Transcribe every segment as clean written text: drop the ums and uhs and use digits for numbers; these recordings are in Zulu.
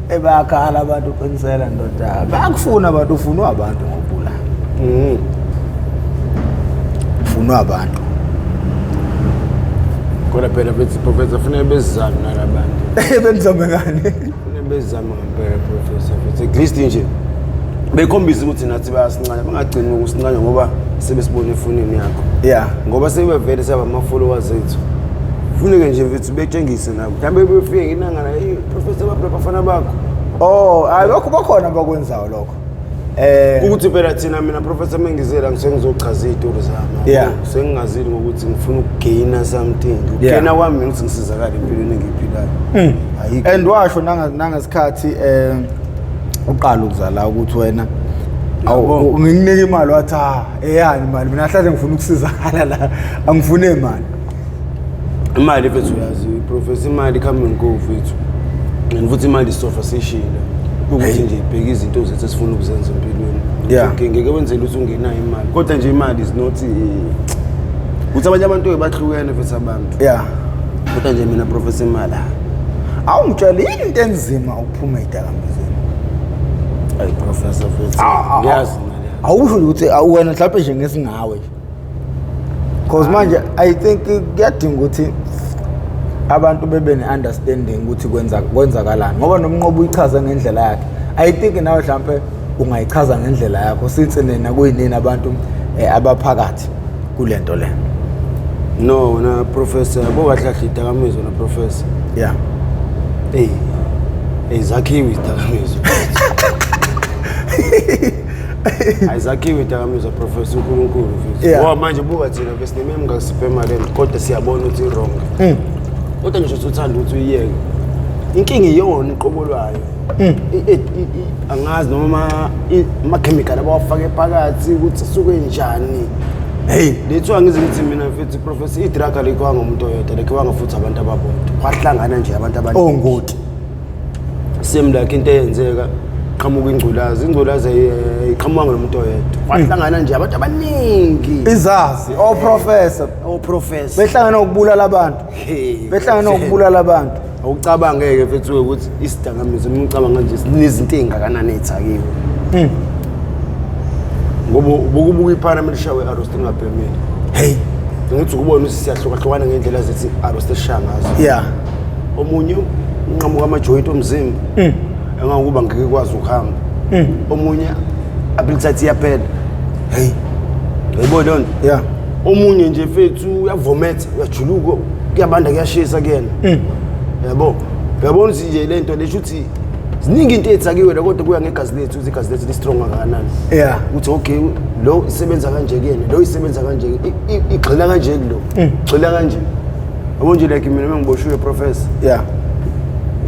Ebakhala abantu uqinisela ndoda. Bakufuna abantu ufunwa abantu ngobula. Ufunwa abantu. Kodwa phela bethi professor kufanele bezizame nalabantu. Benzame ngani? Kufanele bezizame ngempela professor. At least nje bekhombisa ukuthi nathi bayasincanya bangagcini ukusincanya ngoba sebesibone efonini yakho. Yeah. Ngoba sebevele saba ama followers ethu. Kufuneka nje mfethu betshengise nabo. Mhlambe befike inanga la professor bafana bakho. Oh, hayi lokho bakhona bakwenzayo lokho. Ukuthi phela thina mina professor mengizela ngisengizochaza izitori zami. Yeah. Sengingazili ngokuthi ngifuna ukugaina something. Ukugaina kwami ukuthi ngisizakale empilweni engiphilayo. Ayikho. And washo nangesikhathi uqala ukuzala ukuthi wena nginginike imali wathi eyani imali mina hlahle ngifuna ukusizakala la angifune imali. Imali bethu uyazi professor imali come and go mfethu. Ngifuthi imali isofa seshila. Ukuthi nje ibheka izinto zethu esifuna ukuzenza empilweni. Ngeke wenzele ukuthi ungenayo imali. Kodwa nje imali is not ukuthi abanye abantu bahlukene mfethu abantu. Yeah. Kodwa nje mina professor imali. Awungitshela into enzima ukuphuma edakamizweni. Ay professor mfethu. Ngiyazi imali. Awusho ukuthi wena mhlawumbe nje ngesingawe. Because manje I think kuyadinga ukuthi abantu bebe ne-understanding ukuthi kwenzakalani ngoba nomnqobo uyichaza ngendlela yakhe. I think nawe mhlawumbe ungayichaza ngendlela yakho since nina kuyinini abantu abaphakathi kulento le. No na professor bokahlahle idakamizwa na professor. Yeah. Zakhiwe idakamizwa. Ayizakhiwe idakamizwa professor uNkulunkulu mfethu. Ngoba manje buka thina bese nemem ngasiphe imali kodwa siyabona ukuthi wrong. Kodwa nje uthanda ukuthi uyiyeke. Inkinga iyona iqobolwayo. Angazi noma ama chemical abawafake phakathi ukuthi suke njani. Lethu angizi ukuthi mina mfethu professor idrug alikho ngomuntu oyedwa lekho futhi abantu ababodwa. Kwahlangana nje abantu abaningi. Ongoti. Same like into eyenzeka qhamuka ingculazi iqhamuka ngomuntu oyedwa. Kwahlangana nje abantu abaningi. Izazi professor behlangana ukubulala abantu. Behlangana ukubulala abantu. Awucabangeke mfethu ukuthi isidakamizwa umcabanga nje sinezinto engakanani ethakiwe. Ngoba bokubuka iParliament shawe arrest ngaphelele. Ngithi ukubona ukuthi siyahlukahlukana ngendlela zethi arrest eshangazo. Yeah. Omunye unqamuka ama-joint omzimba. Engakuba ngeke kwazi ukuhamba. Omunye ability iyaphela. Yebo lona. Yeah. Omunye nje mfethu uyavometha, uyajuluka, kuyabanda kuyashisa kuyena. Yabo. Uyabona ukuthi nje lento lesho ukuthi ziningi into ethakiwe la kodwa kuya ngegazi lethu ukuthi igazi lethu li strong kangakanani. Yeah. Uthi okay lo isebenza kanje kuyena, lo isebenza kanje, igxila kanje lo. Igxila kanje. Yabo nje like mina ngiboshiwe professor. Yeah.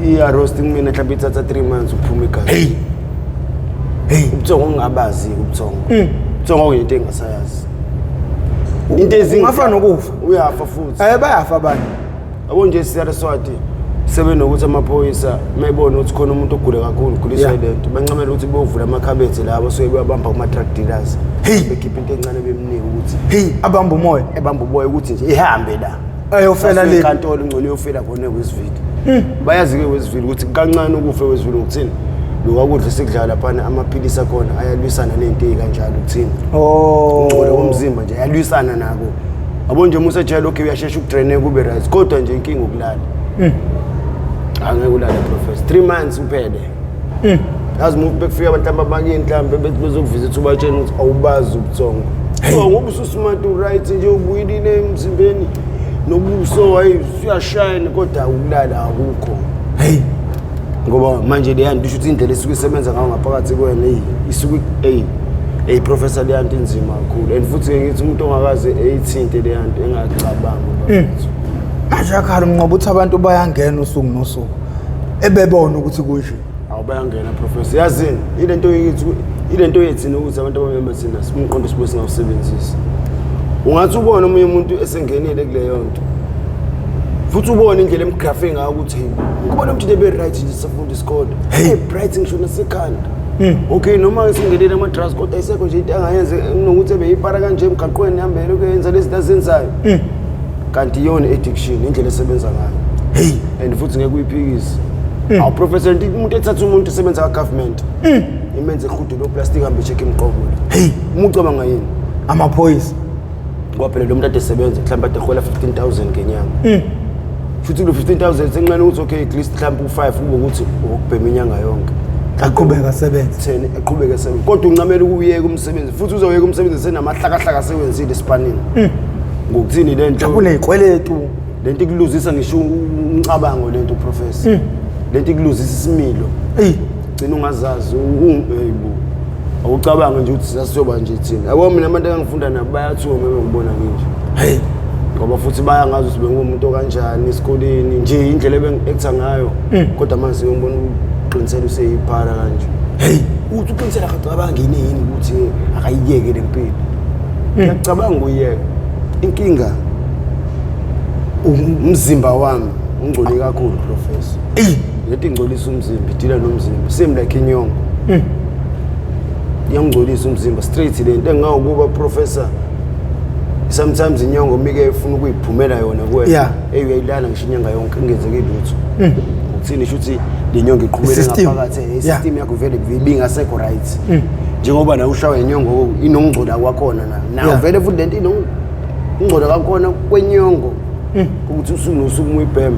I-roasting mina mhlawumbe ithatha 3 months ukuphuma igazi. Ubuthongo ungabazi ubuthongo. Ubuthongo kuyinto engasayazi. Into ezingafana nokufa. Uyafa futhi. Bayafa abantu. Yabo nje siyareswati sebenokuthi amaphoyisa mayibona ukuthi khona umuntu ogule kakhulu kuliswa lento bancamela ukuthi bovula amakhabethe labo so bebamba kuma drug dealers. Bekhipha into encane bemnike ukuthi abamba umoya ebamba umoya ukuthi nje ihambe la ayofela le inkantolo ingcono yofela khona eWestville. Bayazi ke eWestville ukuthi kancane ukufa eWestville ukuthini lokudla sikudlala phana amaphilisi akhona ayalwisana nento ezikanjalo ukuthini. Ngcono komzimba nje ayalwisana nako. Yabo nje musa jela okay uyashesha ukutrain kube right kodwa nje inkinga ukulala. Angeke ulale professor 3 months uphele. Yazi move bekufika abantu ababakini mhlambe bezokuvisit ubatshena ukuthi awubazi ubuthongo. So ngoba ususmart right nje ubuyile emzimbeni nobuso uyashine kodwa ukulala akukho. Ngoba manje le yanto isho ukuthi indlela esuke isebenza ngayo ngaphakathi kwena isuke professor le yanto inzima kakhulu and futhi ngithi umuntu ongakaze eyithinte le yanto engacabanga manje akhala ngoba uthi abantu bayangena usuku nosuku ebebona ukuthi kunje awubayangena professor yazini ilento yethina ukuthi abantu abamembe thina simqondo sibe singawusebenzisi ungathi ubone omunye umuntu esengenile kuleyo nto futhi ubone indlela emgraphing ngayo ukuthi ukubona umuntu ebe right nje sifunda isikole bright ngisho nasekhanda. Okay noma singelele ama drugs kodwa isekho nje into angayenze nokuthi ebeyipara kanje emgaqweni ihambele ukuyenza lezi zinto azenzayo. Kanti yona addiction indlela esebenza ngayo. And futhi ngeke uyiphikise. Awu professor umuntu ethatha umuntu esebenza ka government. Imenze ihudu lo plastic ambe check imqobo. Hey, Umuntu cabanga yini? Amaphoyisa. Ngoba phela lo muntu ade sebenza mhlawumbe ade hola 15,000 ngenyanga. Futhi lo 15,000 sencane ukuthi okay at least mhlawumbe u5 ube ukuthi ukubhema inyanga yonke. Aqhubeka asebenze. 10 aqhubeka asebenze. Kodwa uncamela ukuyeka umsebenzi futhi uzawuyeka umsebenzi senamahlakahlaka sewenzile esipanini. Ngokuthini lento? Kunezikweletu. Lento ikuluzisa ngisho umcabango lento professor. Lento ikuluzisa isimilo. Gcina ungazazi hayibo. Awucabanga nje ukuthi sasizoba nje thina. Yabo mina abantu engifunda nabo bayathuka uma ngibona nje. Hey. Ngoba futhi baya ngazi ukuthi bengumuntu kanjani esikoleni nje indlela ebengekutha ngayo. Kodwa manje ngibona uqinisela useyiphara kanje. Hey, uthi uqinisela akacabanga yini ukuthi akayiyeke lempilo. Ngiyacabanga uyeke. Inkinga umzimba wami ungcole kakhulu professor. Lethi ingcolisa umzimba idila nomzimba same like inyongo. Iyangcolisa umzimba straight lento engawukuba professor. Sometimes inyongo mike ifuna ukuyiphumela yona kuwena uyayilana ngisho inyanga yonke ingenzeke lutho. Ukuthini shuthi lenyongo iqhubele ngaphakathi system yakho vele ibingasekho right. Njengoba na ushawa inyongo inongcola kwakhona na vele futhi lento ingcola kakhona kwenyongo ukuthi usunosuku umuyibhema.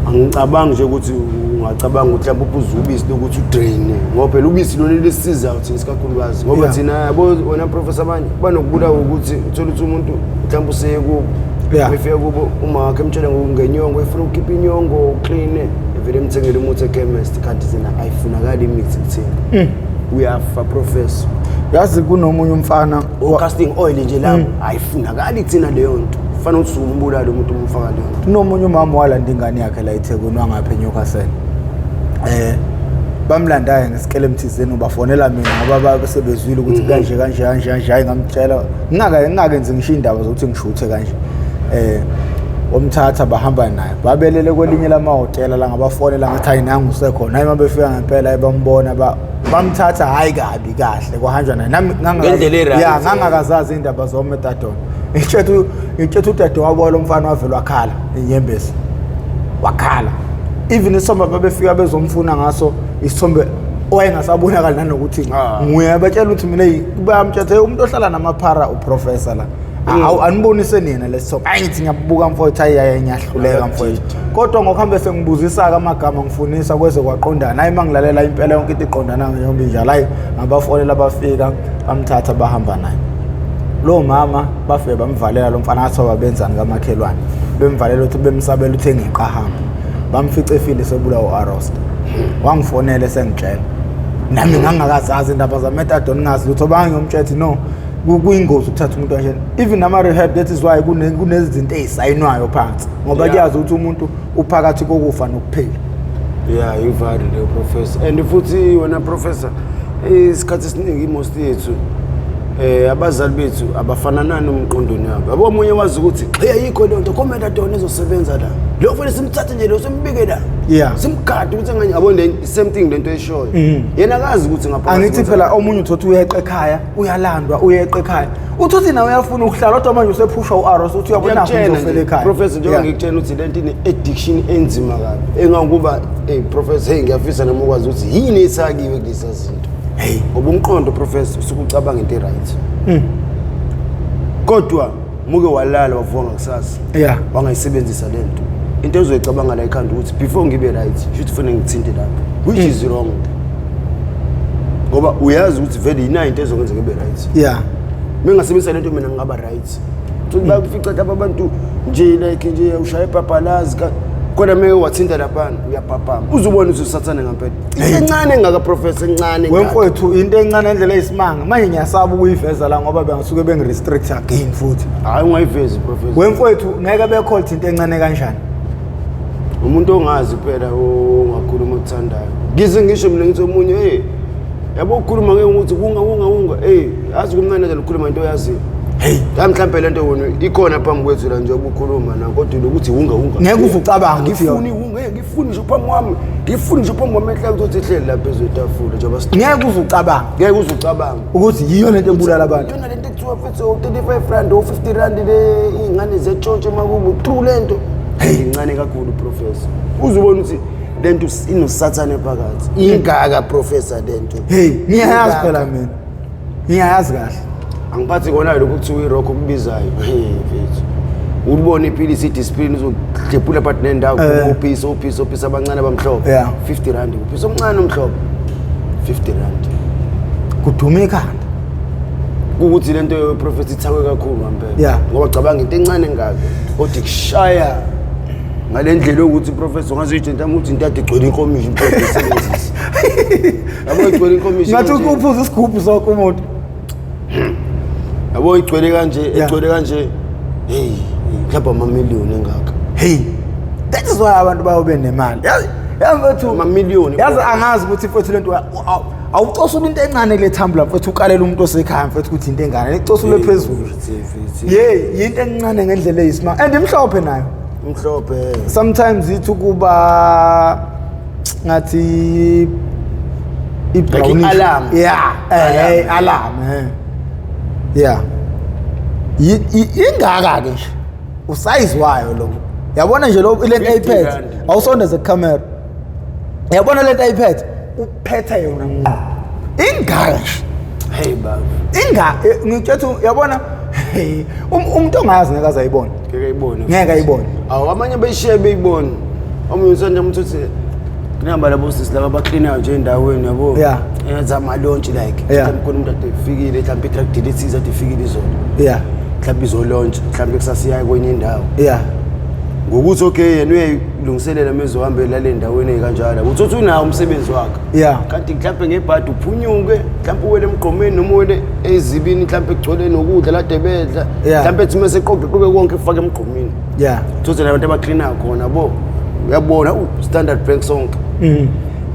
Angicabanga nje ukuthi ungacabanga ukuthi mhlawumbe uphuza ubisi lokuthi udrain ngoba phela ubisi lona lesiza uthi isikakhulukazi ngoba thina yabo wena professor abanye banokubulawa ukuthi uthola ukuthi umuntu mhlawumbe useye kubo befike kubo uma wakhe emtshela ngenyongo efuna ukukhipha inyongo clean evele emthengele umuthi echemist kanti thina ayifunakala imithi kuthina uyafa professor. Yazi kunomunye umfana casting oil nje lapho ayifunakala thina leyo nto fanele ukuthi umbulala umuntu umfaka leyo nto. Kunomunye umama walanda ingane yakhe la eThekwini wangapha eNyokasela. Bamlandayo ngesikele emthizeni ubafonela mina ngoba basebezwile ukuthi kanje hayi ngamtshela ngingakenze ngisho indaba zokuthi ngishuthe kanje. Omthatha bahamba naye babelele kwelinye lamahotela la ngabafonela ngathi ayinanga usekhona hayi mabefika ngempela bambona bamthatha hayi kabi kahle kwahanjwa naye nami ngangakazazi indaba zometadone. Ngithethe udade wabo lo mfana wavela wakhala inyembezi wakhala even isomba babefika bezomfuna ngaso isithombe owayengasabonakala nanokuthi nguye batshela ukuthi mina bayamthethe umuntu ohlala namaphara uprofessor la. Awu anibonise nina lesithombe ayithi ngiyabuka mfowethu hayi ngiyahluleka mfowethu kodwa ngokuhambe sengibuzisa amagama ngifunisa kweze kwaqondana hayi mangilalela impela yonke into iqondana ngiyombi njalo hayi ngabafonela bafika bamthatha bahamba naye. Lo mama bafike bamvalela lo mfana athi wabenzani kamakhelwane bemvalela ukuthi bemsabela uthenga iqahamba bamfica efile sebula uArosta wangifonela sengitshela nami ngangakazazi indaba zametadone ngazi lutho bangiyomtshethi no kuyingozi ukuthatha umuntu kanje even ama rehab that is why kunezinto ezisayinwayo phansi ngoba kuyazi ukuthi umuntu uphakathi kokufa nokuphila. You valid le professor and futhi wena professor isikhathi esiningi most yethu abazali bethu abafananani umqondweni wabo. Yabo omunye wazi ukuthi ayikho lento commentadone ezosebenza la. Lo kufanele simthathe nje lo simbike la. Simgade ukuthi nganye yabo le same thing lento eshoyo. Yena akazi ukuthi ngaphakathi. Angithi phela omunye uthothi uyeqa ekhaya, uyalandwa uyeqa ekhaya. Uthothi nawe uyafuna ukuhlala kodwa manje usephushwa uAros uthi uyabona uzofela ekhaya. Professor njengoba ngikutshela ukuthi lento ine addiction enzima kabi. Engakuba professor ngiyafisa nami ukwazi ukuthi yini esakiwe kulezi zinto. Ngoba umqondo professor usukucabanga into right. Kodwa muke walala wavuka ngakusasa. Wangayisebenzisa lento. Into ezoyicabanga la ekhanda ukuthi before ngibe right, should kufanele ngithinte lapho. Which is wrong. Ngoba uyazi ukuthi vele ina into ezokwenza ngibe right. Mengasebenzisa lento mina ngingaba right. Uthi bakufica abantu nje like nje ushaya ipapalazi kodwa meke wathinta lapha uyapapama uzubona ukuthi usathane ngempela encane engaka professor encane wemfowethu into encane endlela eyisimanga manje ngiyasaba ukuyiveza la ngoba bengasuke bengirestrict again futhi hayi ungayivezi professor wemfowethu ngeke becall into encane kanjani umuntu ongazi phela ongakhuluma ukuthandayo ngize ngisho mina ngithi omunye yabo ukukhuluma ngeke ukuthi unga yazi kumnandi nje ukukhuluma into yazi mhlawumbe lento wona ikhona phambi kwethu la nje obukhuluma na kodwa lokuthi unga ngeke uzucabanga ngifuni ngifuni nje phambi kwami ngifuni nje phambi kwami ehlala ukuthi ihleli lapha ezwetafula njengoba ngeke uzucabanga ukuthi yiyo lento ebulala abantu yona lento ekuthiwa futhi 35 rand o 50 rand le ingane zetshontshe makubu true lento incane kakhulu professor uzubona ukuthi lento inosathane phakathi ingaka professor lento hey ngiyayazi phela mina ngiyayazi kahle angiphathi kona lokho kuthiwa irock okubizayo mfethu ubone iphilisi idiscipline uzodlephula part nendawo opisa abancane bamhlophe 50 rand upisa omncane omhlophe 50 rand kuduma ikhanda ukuthi lento yeprofessor ithakwe kakhulu ngempela ngoba cabanga into encane engaka othi kushaya ngalendlela ukuthi professor ngazijenta ukuthi into ade igcwele inkomishi mhlophe isebenzisa yabo igcwele inkomishi ngathi ukuphuza isigubhu sokho umuntu yabo igcwele kanje hey mhlawumbe amamiliyoni engaka hey that is why abantu bayobe nemali yamfethu amamiliyoni yazi angazi ukuthi mfethu lento awucosula into encane le tumbler mfethu ukalela umuntu osekhaya mfethu ukuthi into engane icosule phezulu yinto encane ngendlela eyismart and imhlophe nayo mhlophe sometimes ithi kuba ngathi like alarm alarm ingaka ke nje usize wayo lo yabona nje lo ile iPad awusondeze camera yabona le iPad uphethe yona ngqo ingaka hey baba ngithethe yabona umuntu ongayazi ngeke azayibona ngeke ayibone awu amanye bayishiye beyibona omunye usanda umuntu uthi kunamba labo sisi laba bacleanayo nje endaweni yabo yenza amalonchi like mhlawumbe umuntu ade fikile mhlawumbe i-truck delete ade fikile izolo mhlawumbe izolontsha mhlawumbe kusasiya kwenye indawo ngokuthi okay yena uyilungiselela mezohambela le ndaweni ekanjalo uthi unawo umsebenzi wakhe kanti mhlawumbe ngebhadi uphunyuke mhlawumbe uwele emgqomeni noma uwele ezibini mhlawumbe egcwele nokudla lade bedla mhlawumbe ethi mase qoqe konke ufake emgqomeni uthi nabantu abacleanayo khona bo uyabona standard bank sonke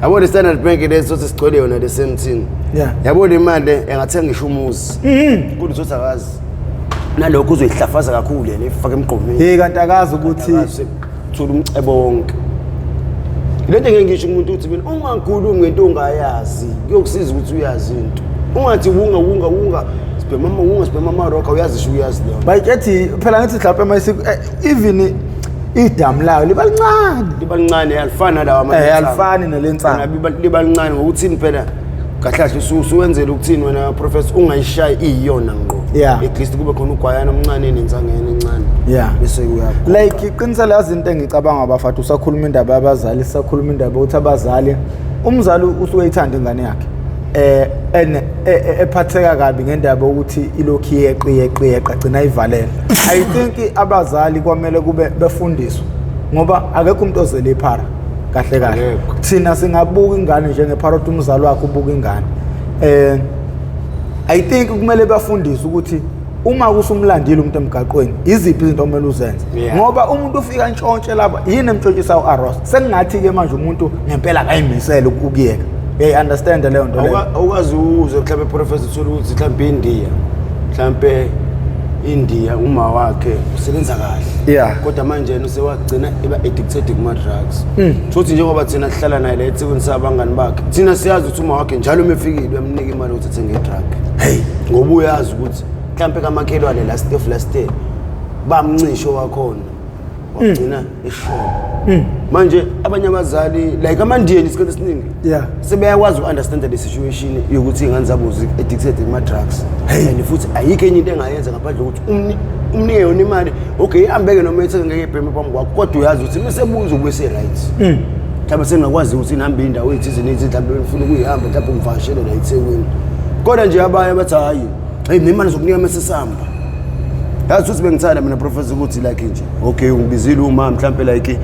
yabona standard bank leso sigcwele yona le same thing yabona imali engathenga ngisho umuzi kuthi uthi akazi nalokho uzoyihlafaza kakhulu yena ifaka emgqomeni kanti akazi ukuthi thola umcebo wonke lento ngeke ngisho umuntu uthi mina ungakhulumi ngento ongayazi kuyokusiza ukuthi uyazi into ungathi wunga sibhema rock uyazi uyazi leyo bayithi phela ngithi mhlawumbe mayisi even idamu layo liba lincane alifani nalawa amanye alifani nalensana liba lincane ngokuthini phela kahlahle usuwenzela ukuthini wena professor ungayishayi iyona ngqo at least kube khona ugwayana omncane nenzangene encane bese uyakho like iqinisa lazi into engicabanga abafathi usakhuluma indaba yabazali sakhuluma indaba ukuthi abazali umzali usuke ithanda ingane yakhe ephatheka kabi ngendaba ukuthi ilokhu yeqa gcina ivalela I think abazali kwamele kube befundiswe ngoba akekho umuntu ozele iphara kahle thina singabuka ingane njengeparrot umzali wakhe ubuka ingane I think kumele bafundiswe ukuthi uma kusumlandile umuntu emgaqweni iziphi izinto omele uzenze ngoba umuntu ufika ntshontshe lapha yini emtshontshisa uAros sengathi ke manje umuntu ngempela akayimisela ukuyeka understand leyo nto leyo awukazi uze mhlawumbe professor uthola ukuthi mhlawumbe India uma wakhe usebenza kahle kodwa manje yena usewagcina eba addicted kuma drugs futhi njengoba thina sihlala naye la eThekwini sabangani bakhe thina siyazi ukuthi uma wakhe njalo mefikile uyamnika imali ukuthi athenge drug ngoba uyazi ukuthi mhlawumbe kamakhelwane last day bamncisho wakhona wagcina eshona manje abanye abazali like amandiyeni isikhathi esiningi sebeyakwazi uunderstand the situation yokuthi ingane zabo addicted kuma drugs and futhi ayikho enye into engayenza ngaphandle ukuthi umnike yona imali okay ihambeke noma ethenge ngeke ibheme phambi kwakho kodwa uyazi ukuthi mesebuza ubese right mhlawumbe sengakwazi ukuthi nihambe indawo ethize nethi mhlawumbe ufuna ukuyihamba mhlawumbe ungivashele la eThekwini kodwa nje abanye bathi hayi nemali zokunika mesesamba yazi ukuthi bengithanda mina professor ukuthi like nje okay ngibizile uma mhlawumbe like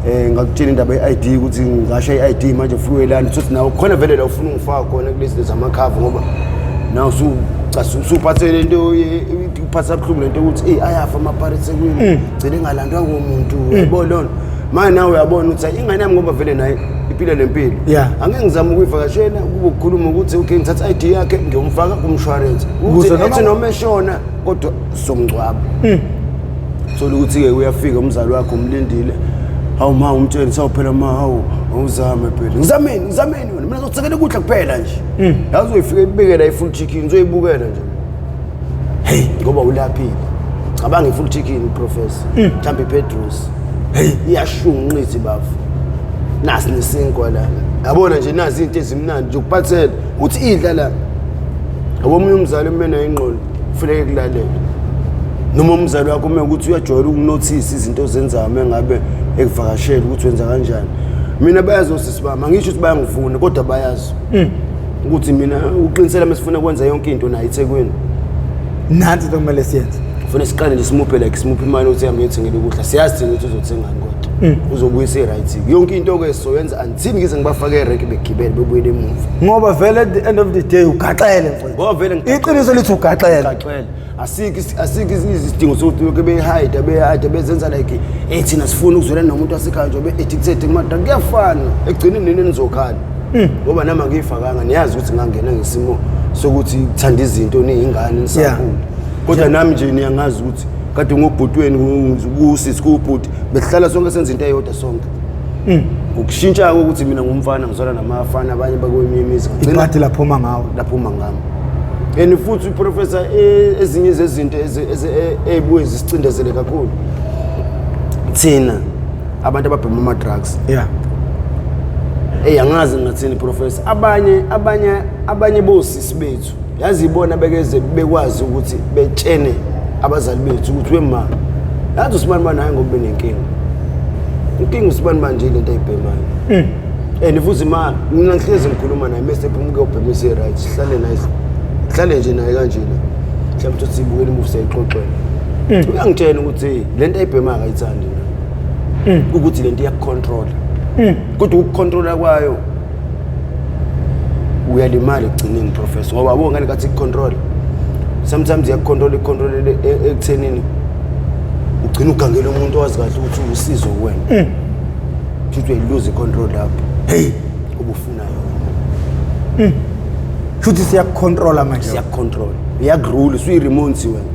ngakutshela indaba ye-ID ukuthi ngasha i-ID manje ufuna uyelanda ukuthi nawo khona vele la ufuna ungifaka khona kulezi zamakhava ngoba nawo usuphathele into uphatha kabuhlungu lento ukuthi ayafa amaparathi ekwini gcina engalandwa ngumuntu yabona manje nawe uyabona ukuthi ingane yami ngoba vele naye iphila lempilo angeke ngizama ukuyivakashela kube ukukhuluma ukuthi okay ngithatha i-ID yakhe ngiyomfaka kumshwarensi ukuthi noma eshona kodwa somngcwabo thola ukuthi ke uyafika umzali wakho umlindile hawu ma umtshela sawuphela ma hawu awuzame phela ngizameni wena mina ngizotsekela ukudla kuphela nje yazi uyifika ibikela i-full chicken uzoyibukela nje ngoba ulaphile cabanga i-full chicken professor mhlawumbe Pedros hey iyashunqisa bafu nasi nesinkwa la yabona nje nazi into ezimnandi nje ukuphathela uthi idla la abomunye umzali emena ingqondo kufanele kulalela noma umzali wakho uma ukuthi uyajwayela ukunotice izinto ozenzayo mengabe ekuvakashela ukuthi wenza kanjani mina bayazi osisibama ngisho ukuthi bayangivuna kodwa bayazi ukuthi mina uqinisela mesifuna kwenza yonke into nayo eThekwini nansi kumele siyenze kufanele siqale nje simuphe like simuphe imali ukuthi yami yothengela ukudla siyazi ukuthi uzothengani kodwa uzobuyisa i-right yonke into ke sizoyenza until ngize ngibafake erenki begibele bebuyele emuva ngoba vele at the end of the day ugaxele mfowethu ngoba vele iqiniso lithi ugaxele asiki izidingo sokuthi behide bezenza like thina sifuna ukuzwela nomuntu wasekhaya nje be-addicted kumadrug kuyafana ekugcineni nini nizokhala ngoba nama ngiyifakanga niyazi ukuthi ngangena ngesimo sokuthi kuthanda izinto niyingane nisakhula kodwa nami nje niyangazi ukuthi kade ngobhutweni kusisi kubhuti besihlala sonke senza into eyodwa sonke ukushintsha ukuthi mina ngumfana ngizona namafana abanye bakweminye imizi ibhadi laphuma ngawo ngami and futhi uprofessor ezinye zezinto ezibuye zisicindezele kakhulu thina abantu ababhema ama drugs angazi ngathini professor abanye bosisi bethu yazibona bekeze bekwazi ukuthi betshene abazali bethu ukuthi wema yazi uSibanibani hayi ngoba benenkinga uSibanibani manje lento ayibhemayo and futhi mina ngihlezi ngikhuluma naye mase phumuke ubhemisa right hlale nje naye kanje mhlawumbe uthi sibukele imuvi sayixoxela uyangitshela ukuthi lento ayibhema akayithandi ukuthi lento iyakucontrol kodwa ukucontrola kwayo uyalimala ekugcineni professor ngoba yabo ngani kathi icontrol sometimes iyakucontrol ekuthenini ugcina ugangela umuntu owazi kahle ukuthi usizo kuwena futhi uyilose icontrol lapho ubufuna yona futhi siyakucontrola manje siyakucontrol iyakurule usuyi-remote wena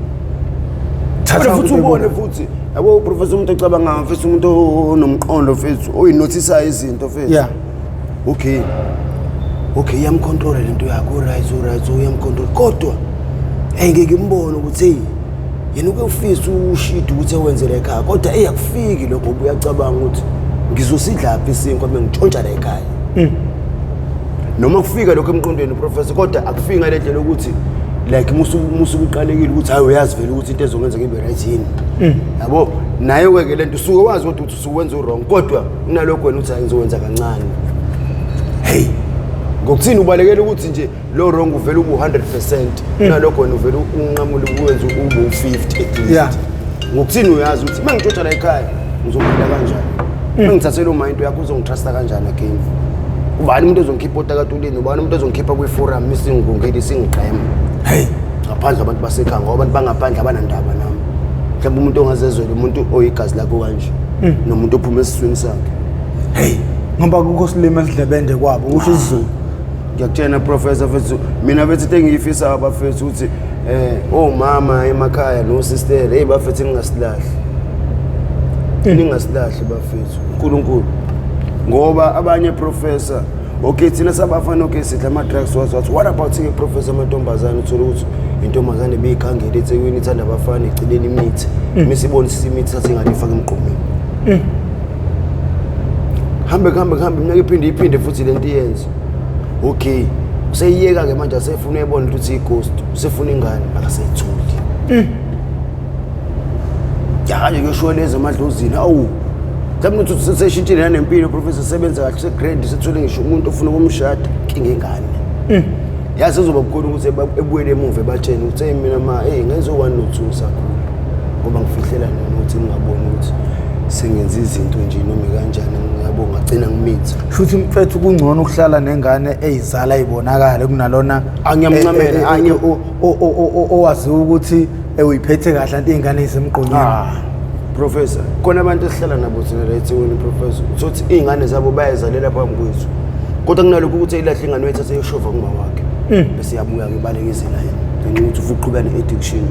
thatha futhi ubone futhi yabo professor umuntu ecabanga mfethu umuntu onomqondo mfethu oyinotisayo izinto mfethu okay iyamcontrola lento yakho right uyamcontrol kodwa ngeke ngimbone ukuthi yena uke ufisa ushid ukuthi ewenzele ekhaya kodwa eyakufiki lokho ubuyacabanga ukuthi ngizosidla apha isinkwa bengitshontsha la ekhaya noma kufika lokho emqondweni professor kodwa akufiki ngale ndlela ukuthi like musu uqalekile ukuthi hayi uyazi vele ukuthi into ezokwenza ngibe right yini yabo naye kweke lento usuke wazi ukuthi usuwenza wrong kodwa kunalokho wena uthi ngizowenza kancane ngokuthini ubalekela ukuthi nje lo wrong uvela ubu 100% kunalokho wena uvela unqamule ukwenza ubu 50 at least ngokuthini uyazi ukuthi mangitshotha la ekhaya ngizophila kanjani mangithathela uma into yakho uzongitrusta kanjani again ubani umuntu ozongikhipha otakatuleni ubani umuntu ozongikhipha kwi-forum isingungeli singigqema ngaphandle abantu basekhaya ngoba abantu bangaphandle abanandaba nami mhlawumbe umuntu ongazezwela umuntu oyigazi lakho kanje nomuntu ophuma esiswini sakhe ngoba kukho silima esidlebende kwabo usho isiZulu ngiyakutshena professor fethu mina bethi engiyifisa abafethu ukuthi omama emakhaya no sister bafethu ningasilahle bafethu uNkulunkulu ngoba abanye professor thina sabafana sidla ama drugs wathi what about ke professor amantombazane uthola ukuthi intombazane beyikhangela eThekwini ithanda abafana igcineni imithi mesibonisa imithi sathi ingane ifaka emqomeni hambe mina iphinde futhi lento iyenze useyiyeka ke manje asefuna ebona ukuthi ighost usefuna ingane akasayitholi kanje kuyosholeza amadlozini mhlawumbe uthi seshintshile nempilo professor sebenza kahle segrade sethole ngisho umuntu ofuna ukumshada inkinga engane yazi uzoba bukhona ukuthi ebuyele emuva ebatshene ukuthi mina ngenzo 1 no 2 sakhulu ngoba ngifihlela nokuthi ngingaboni ukuthi sengenza izinto nje noma kanjani ngiyabonga ngagcina ngimithi futhi mfethu kungcono ukuhlala nengane eyizala ibonakala kunalona angiyamncamela owazi ukuthi uyiphethe kahle anti ingane isemqonyeni professor khona abantu esihlala nabo thina la eThekwini professor uthi izingane zabo bayazalela phambi kwethu kodwa kunalokho ukuthi ilahle ingane wethu aseyishova kuma wakhe bese yabuya ke balekezela yena ngenxa ukuthi ufuqhubeka ne-addiction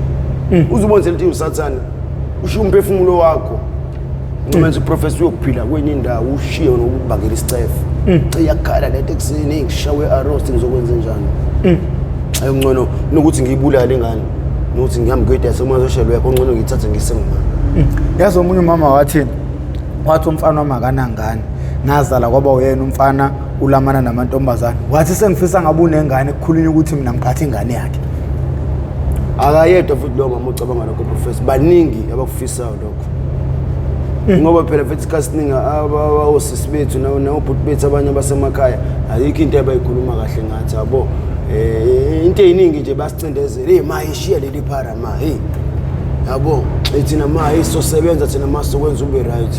uzubonzela ukuthi usathana ushiya umphefumulo wakho umenza uprofessor uyokuphila kwenye indawo ushiye nokubangela isicefe iyakhala lento ekuseni ngishawe arrost ngizokwenza njani ayongcono nokuthi ngiyibulale ingane nokuthi ngihambe kwedase uma zoshelwe yakho ngcono ngithathe ngisengumama yazi omunye umama wathini wathi umfana wamakanangane ngazala kwaba uyena umfana ulamana namantombazana wathi sengifisa ngabe unengane ekukhulunywa ukuthi mina ngiphathe ingane yakhe akayedwa futhi lo mama ucabanga lokho professor baningi abakufisayo lokho ngoba phela futhi kasiningi abawosisi bethu nabobhuti bethu abanye abasemakhaya ayikho into abayikhuluma kahle ngathi yabo into eyiningi nje basicindezela hey ma ishiya leli phara ma hey yabo ethina ma isosebenza thina ma sokwenza ube right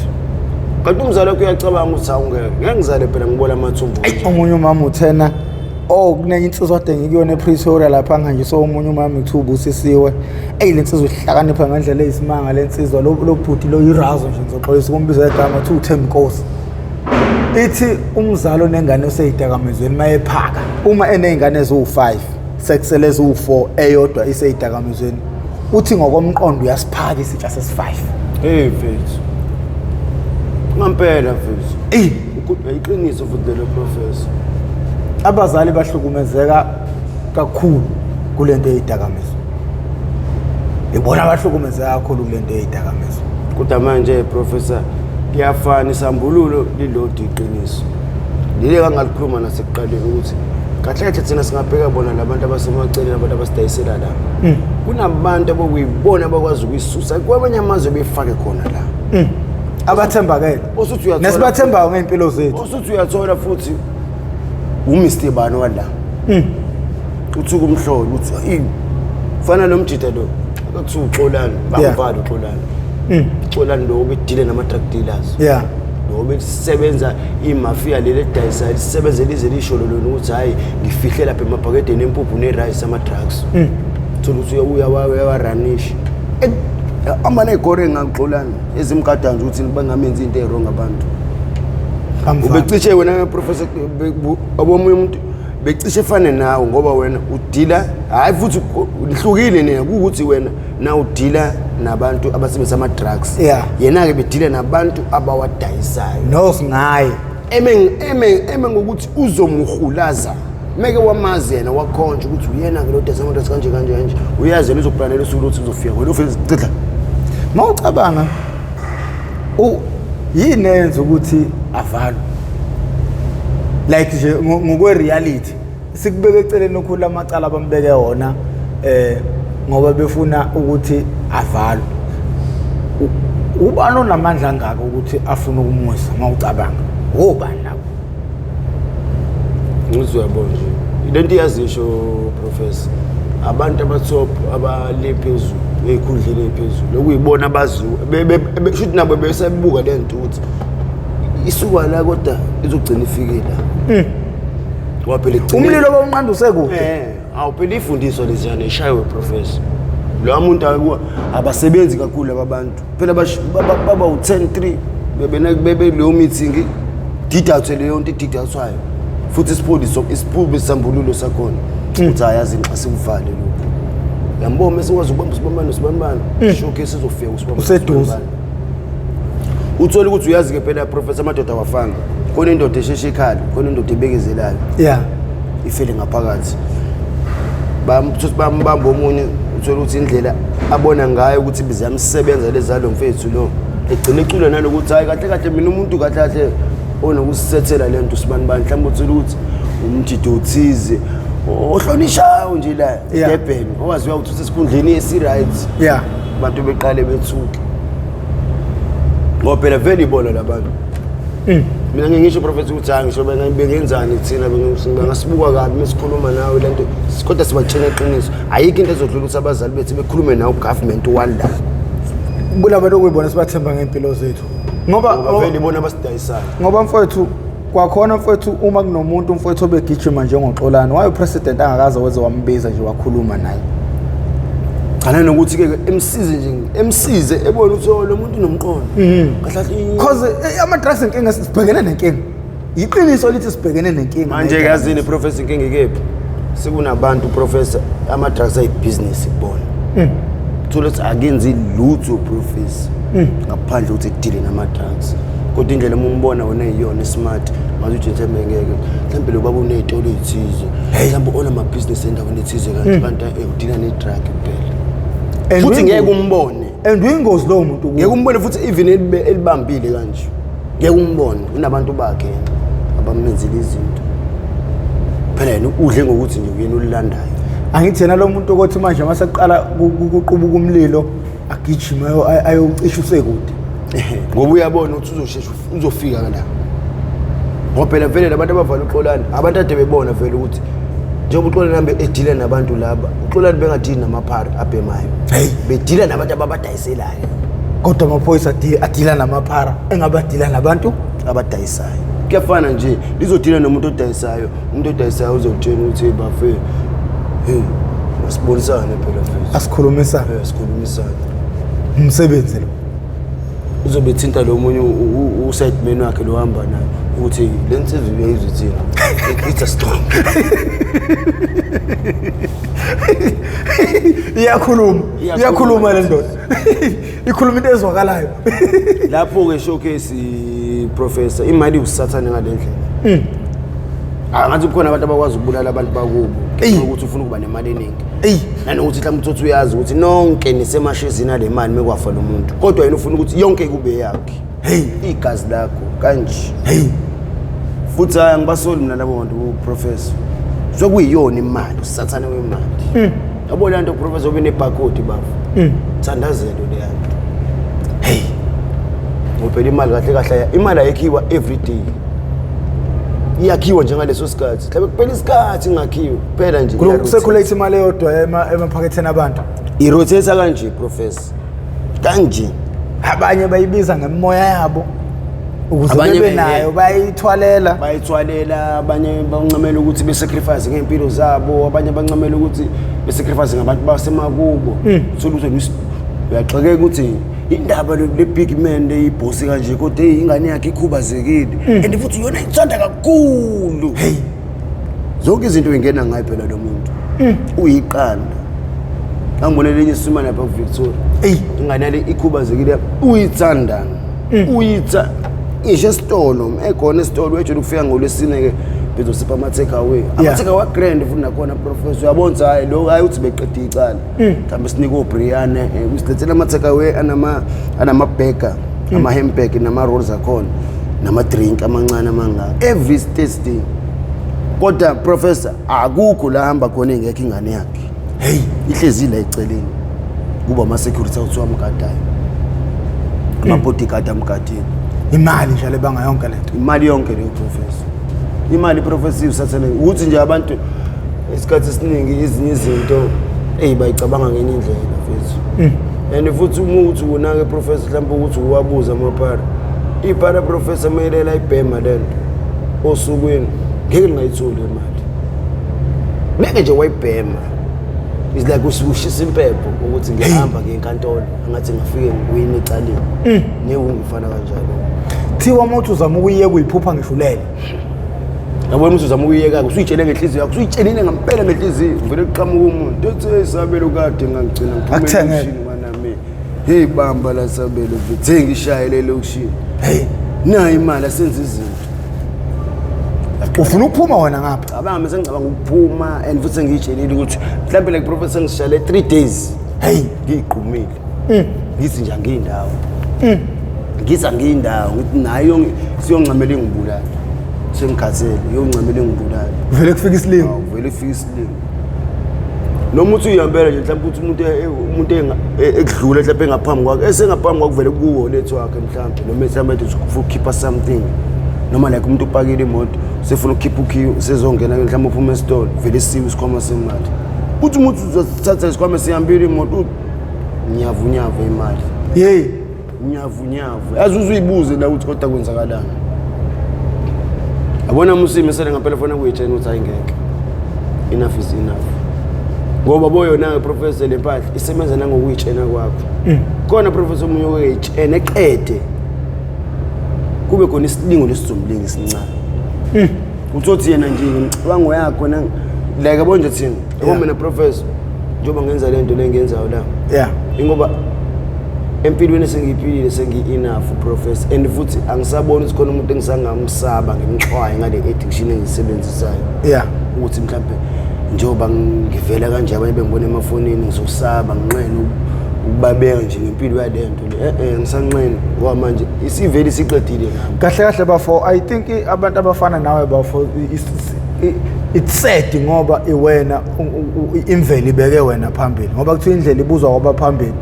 kanti umzali wakho uyacabanga ukuthi ngeke ngizale phela ngibona amathumbu omunye umama uthena kunenye insizwa ade ngikuyona ePretoria lapha manje so omunye umama uthuba usisiwe le nsizwa ihlakanipha ngendlela eyisimanga le nsizwa lo bhuti lo irazo nje ngizoxolisa kumbiza igama uthi uThemkosi ithi umzalo nengane oseyidakamizweni mayephaka uma enezingane eziwu5 sekusele eziwu4 eyodwa iseyidakamizweni uthi ngokomqondo uyasiphaka isitsha sesi5 hey mfethu ngampela mfethu ayiqiniso futhi lo professor abazali bahlukumezeka kakhulu kulento eyidakamizwa ibona abahlukumezeka kakhulu kulento eyidakamizwa kodwa manje professor kuyafana isambululo lilodi iqiniso lile kangalikhuluma nasekuqaleni ukuthi kahle kahle thina singabheka bona labantu abasemaceleni abantu abasidayisela la kunabantu abokuyibona abakwazi ukuyisusa kwabanye amazwe befake khona la abathembakele nesibathembayo ngeimpilo zethu osuthi uyathola futhi uMr Bani wala uthi kumhlolo uthi hey fana lo mjida lo akuthi uxolani bamvala uxolani uxolani lo obedile nama drug dealers lo obesebenza imafia lele edayisa lisebenza lize lisho lo ukuthi hayi ngifihle lapha emabhakedeni empuphu nerice ama drugs thola uthi uya ranish amane igore ngaxolani ezimgada nje ukuthi bangamenzi into errong abantu ubecishe wena professor abomunye umuntu becishe efane nawe ngoba wena udila hayi futhi lihlukile nina ukuthi wena na udila nabantu abasebenzisa ama drugs yena ke bedila nabantu abawadayisayo no singayi eme ngokuthi uzomhulaza meke wamazi yena wakhonje ukuthi uyena ke lo dayisa ama drugs kanje uyazi yena uzoplanela usuku ukuthi uzofika wena ufike cidla mawucabanga yini enza ukuthi avalwe like nje ngokwe reality sikubeka eceleni okhulu amacala abambeke wona ngoba befuna ukuthi avalwe ubani onamandla angaka ukuthi afune ukumusa mawucabanga ngobani lapho ngizuyabona nje lento iyazisho professor abantu abatop abale phezulu ezikhundleni eziphezulu lokuyibona abaziwe beshuthi nabo besebuka lento ukuthi isuka la kodwa izogcina ifike la waphela igcina umlilo bomnqanda usekude awuphela ifundiswa leziyana eshayiwe professor lo muntu abasebenzi kakhulu ababantu phela baba u10-3 bebe lo meeting didawuthe leyo nto ididawuthwayo futhi isiphubi sambululo sakhona uthi ayazi nxa sikuvale lokho yambona esikwazi ukubamba usibambana showcase sizofika useduze uthola ukuthi uyazi ke phela professor amadoda awafanga khona indoda esheshe ikhali khona indoda ebekezelayo ifele ngaphakathi bambamba omunye uthola ukuthi indlela abona ngayo ukuthi bizamsebenza lezalo mfethu lo egcina ecula nalokuthi hayi kahle mina umuntu kahle onokusethela lento sibanibani mhlawumbe uthola ukuthi umthido uthize ohlonishwayo nje la eDurban owaziwa ukuthi usesikhundleni esiright abantu beqale bethuke ngoba phela vele ibona labantu mina ngisho professor ukuthi hayi ngisho bengenzani thina bengasibuka kabi mesikhuluma nawe lento kodwa sibatshela iqiniso ayikho into ezodlula ukuthi abazali bethu bekhulume nawo government wanda kulabo okuyibona sibathemba ngempilo zethu ngoba vele ibona abasidayisayo ngoba mfowethu kwakhona mfowethu uma kunomuntu mfowethu obegijima njengoXolani waye president angakaze weze wambiza nje wakhuluma naye kana nokuthi ke emsize ebona ukuthi lo muntu unomqondo kahle because ama drugs inkinga sibhekene nenkinga iqiniso lithi sibhekene nenkinga manje yazini professor inkinga ikephi sekunabantu professor ama drugs ay business kubona thola ukuthi akenzi lutho professor ngaphandle ukuthi edile nama drugs kodwa indlela umbona wona iyona smart ngathi uJethembe ngeke mhlawumbe lo baba unezitolo ezithize mhlawumbe ona ama business endaweni ethize kanti udila ne drug kuphela futhi ngeke umbone and uyingozi lo muntu ngeke umbone futhi even elibambile kanje ngeke umbone unabantu bakhe abamenzile izinto phela yena udle ngokuthi nje uyena ulilandayo angithena lo muntu ukuthi manje maseqala ukuqubuka umlilo agijima ayocisha usekude ngoba uyabona ukuthi uzoshesha uzofika la ngoba phela vele labantu abavala uXolani abantu ade bebona vele ukuthi njengoba uXolani hambe edila nabantu laba uXolani bengadili namaphara abhemayo bedila nabantu ababadayiselayo kodwa amaphoyisa adila namaphara engabadila nabantu abadayisayo kuyafana nje lizodila nomuntu odayisayo umuntu odayisayo uzotshela ukuthi bafe asibonisane phela mfethu asikhulumisane umsebenzi lo uzobe thinta lo munye uside man wakhe lo hamba naye ukuthi le nsizwe uyayizithina it's a storm iyakhuluma le ndoda ikhuluma into ezwakalayo lapho ke showcase professor imali usathane ngalendlela ngathi kukhona abantu abakwazi ukubulala abantu bakubo ukuthi ufuna ukuba nemali eningi nanokuthi mhlawumbe uthi uyazi ukuthi nonke nisemashezini ale mali mekwafa lo muntu kodwa yena ufuna ukuthi yonke kube yakhe igazi lakho kanje futhi angibasoli mina labo bantu professor sokuyiyona imali usathane wemali yabo le nto professor ubene barcode bafu thandazelo le yanto ngophela imali kahle imali ayikhiwa every day iyakhiwa njengaleso sikhathi mhlawumbe kuphela isikhathi ingakhiwa phela nje kucirculate imali eyodwa emaphaketheni abantu irotate kanje professor kanje abanye bayibiza ngemoya yabo ukuze bebe nayo bayithwalela abanye bancamela ukuthi besacrifice ngempilo zabo abanye bancamela ukuthi besacrifice ngabantu basemakubo soluzo uyaxakeka ukuthi indaba le big man le boss kanje kodwa ingane yakhe ikhubazekile and futhi yona ithanda kakhulu zonke izinto ingena ngayo phela lo muntu uyiqanda angibone lenye isima lapha ku Victoria ingane le ikhubazekile uyithanda uyitha ishe stolo ekhona isitolo ejele ukufika ngolwesine ke bezosipha ama-take away ama-take away grand futhi nakhona professor uyabonza hayi lo hayi uthi beqeda icala mhlawumbe sinike uBrian usilethela ama-take away anamabheka ama-handbag nama-rolls akhona nama-drink amancane amangaka every Thursday kodwa professor akukho la hamba khona engekho ingane yakhe ihlezi la eceleni kuba ama-security awuthi wamgadayo ama-bodyguard amgadini imali njalo bangayonke lento imali yonke leyo professor imali professor usathane ukuthi nje abantu isikhathi esiningi izinye izinto bayicabanga ngenye indlela mfethu and futhi umuthi unake professor mhlawumbe ukuthi uwabuza amaphara iphara professor mayele la ibhema lento osukwini ngeke ngayitholi imali ngeke nje wayibhema is like ushisa impepho ukuthi ngihamba ngenkantolo ngathi ngafike ngiwini ecaleni ngefana kanjalo thiwa umuntu uzama ukuyeka uyiphupha ngishulele yabo umuntu uzama ukuyeka usuyitshele ngenhliziyo yakho usuyitshelile ngempela ngenhliziyo vele kuqhamuka umuntu ethi isabelo kade ngangigcina ngiphumela emshini manami bamba la sabelo vithenga ishayele lokushini na imali asenza izinto ufuna ukuphuma wena ngapha abami sengicabanga ukuphuma and futhi ngiyitshelile ukuthi mhlawumbe like professor ngishale 3 days ngiqhumile ngithi nje ngiyindawo ngiza ngiyindawo ngithi nayo siyoncamela ngibulala sengikhathele yoncamela ngibulala vele kufika isilingo vele kufika isilingo noma uthi uyihambela nje mhlawumbe umuntu ekudlula mhlawumbe engaphambi kwakhe esengaphambi kwakuvele kuwo lethu wakhe mhlawumbe noma mhlawumbe ufuna ukukhipha something noma like umuntu upakile imoto sefuna ukukhipha ukhiyo sezongena mhlawumbe uphuma esitolo vele siwe isikhwama semali uthi umuntu uzothatha isikhwama sihambile imoto nyavu imali nyavu yazi uzuyibuze la uthi kodwa kwenzakalana abona musime sele ngempela fona kuyitshena ukuthi ayingeke enough is enough ngoba boyo nawe professor lempahla isebenza nangokuyitshena kwakho khona professor umunye oyitshena eqede kube khona isilingo lesizomlingi sincane uthothi yena nje ngicabanga yakho na like abonje thina yabo mina professor njoba ngenza lento lengenzayo la ingoba empilweni sengiyiphilile sengi-enough professor and futhi angisaboni ukuthi khona umuntu engisangamsaba ngimxwaye ngale addiction engisebenzisayo ukuthi mhlawumbe njengoba ngivela kanje abanye bengibona emafonini ngizosaba nginqene ukubabeka nje ngempilo yalento le ngisanqeni ngoba manje isiveli siqedile nami kahle kahle bafo I think abantu abafana nawe bafo it's sad ngoba iwena imveli ibeke wena phambili ngoba kuthiwa indlela ibuzwa ngoba phambili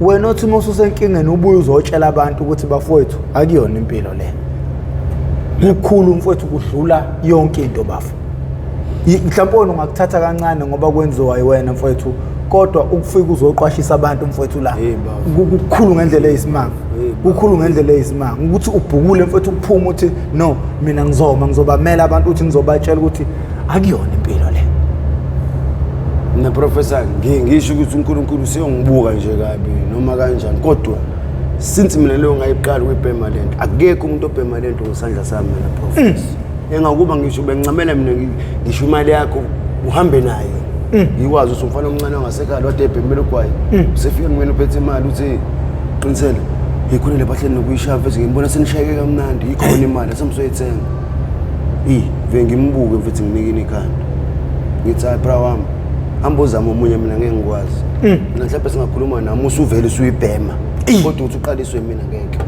wena othi mususenkingeni ubuye uzotshela abantu ukuthi bafowethu akuyona impilo le kukhulu mfowethu kudlula yonke into bafo mhlawumbe ungakuthatha kancane ngoba kwenziwa yiwena mfowethu kodwa ukufika uzoqwashisa abantu mfowethu la kukhulu ngendlela eyisimanga kukhulu ngendlela eyisimanga ukuthi ubhukule mfowethu ukuphuma uthi no mina ngizobamela abantu ukuthi ngizobatshela ukuthi akuyona impilo le na professor ngisho ukuthi uNkulunkulu siyongibuka nje kabi noma kanjani kodwa since mina leyo ngayiqala kwipermanent akekho umuntu opermanent ngosandla sami mina professor engakuba ngisho bengincamela mina ngisho imali yakho uhambe nayo ngikwazi ukuthi umfana omncane ongasekhaya wade ebhemela ugwayi usefika kumina uphethe imali uthi qinisela ikhulele bahleli nokuyishava ngibona senishayeke kamnandi ikhona imali asemsoyithenga ve ngimbuke mfethu nginikini ikhanda ngithi hayi bra wami ambozama omunye mina ngeke ngikwazi mina mhlawumbe singakhuluma nami usuvele usuyibhema kodwa uthi uqaliswe mina ngeke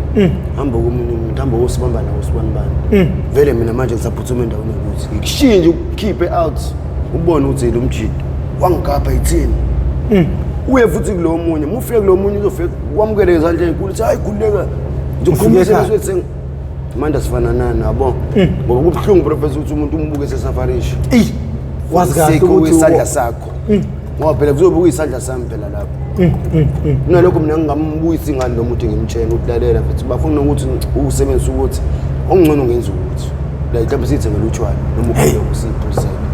hamba komunye umuntu hamba wosibamba nawo sibanibani vele mina manje ngisaphuthuma endaweni ukuthi ngikushinje ukukhiphe out ubone ukuthi lo mjidi wangigapha yithini uye futhi kulo munye mufike kulo munye uzofika kwamukele izandla ezinkulu uthi hayi khuleka ngizokhulumisa swethe manje sifanana nabo ngoba kubuhlungu professor ukuthi umuntu umbuke sesafarisha wazi kahle ukuthi isandla sakho ngoba phela kuzobuka isandla sami phela lapho nalokho mina ngingambuyisa ingane lomuntu ngimtshela ukulalela futhi bafuna ukuthi usebenzise ukuthi ongcono ngenza ukuthi la mhlawumbe sithengele utshwala noma ukhona usiphuzela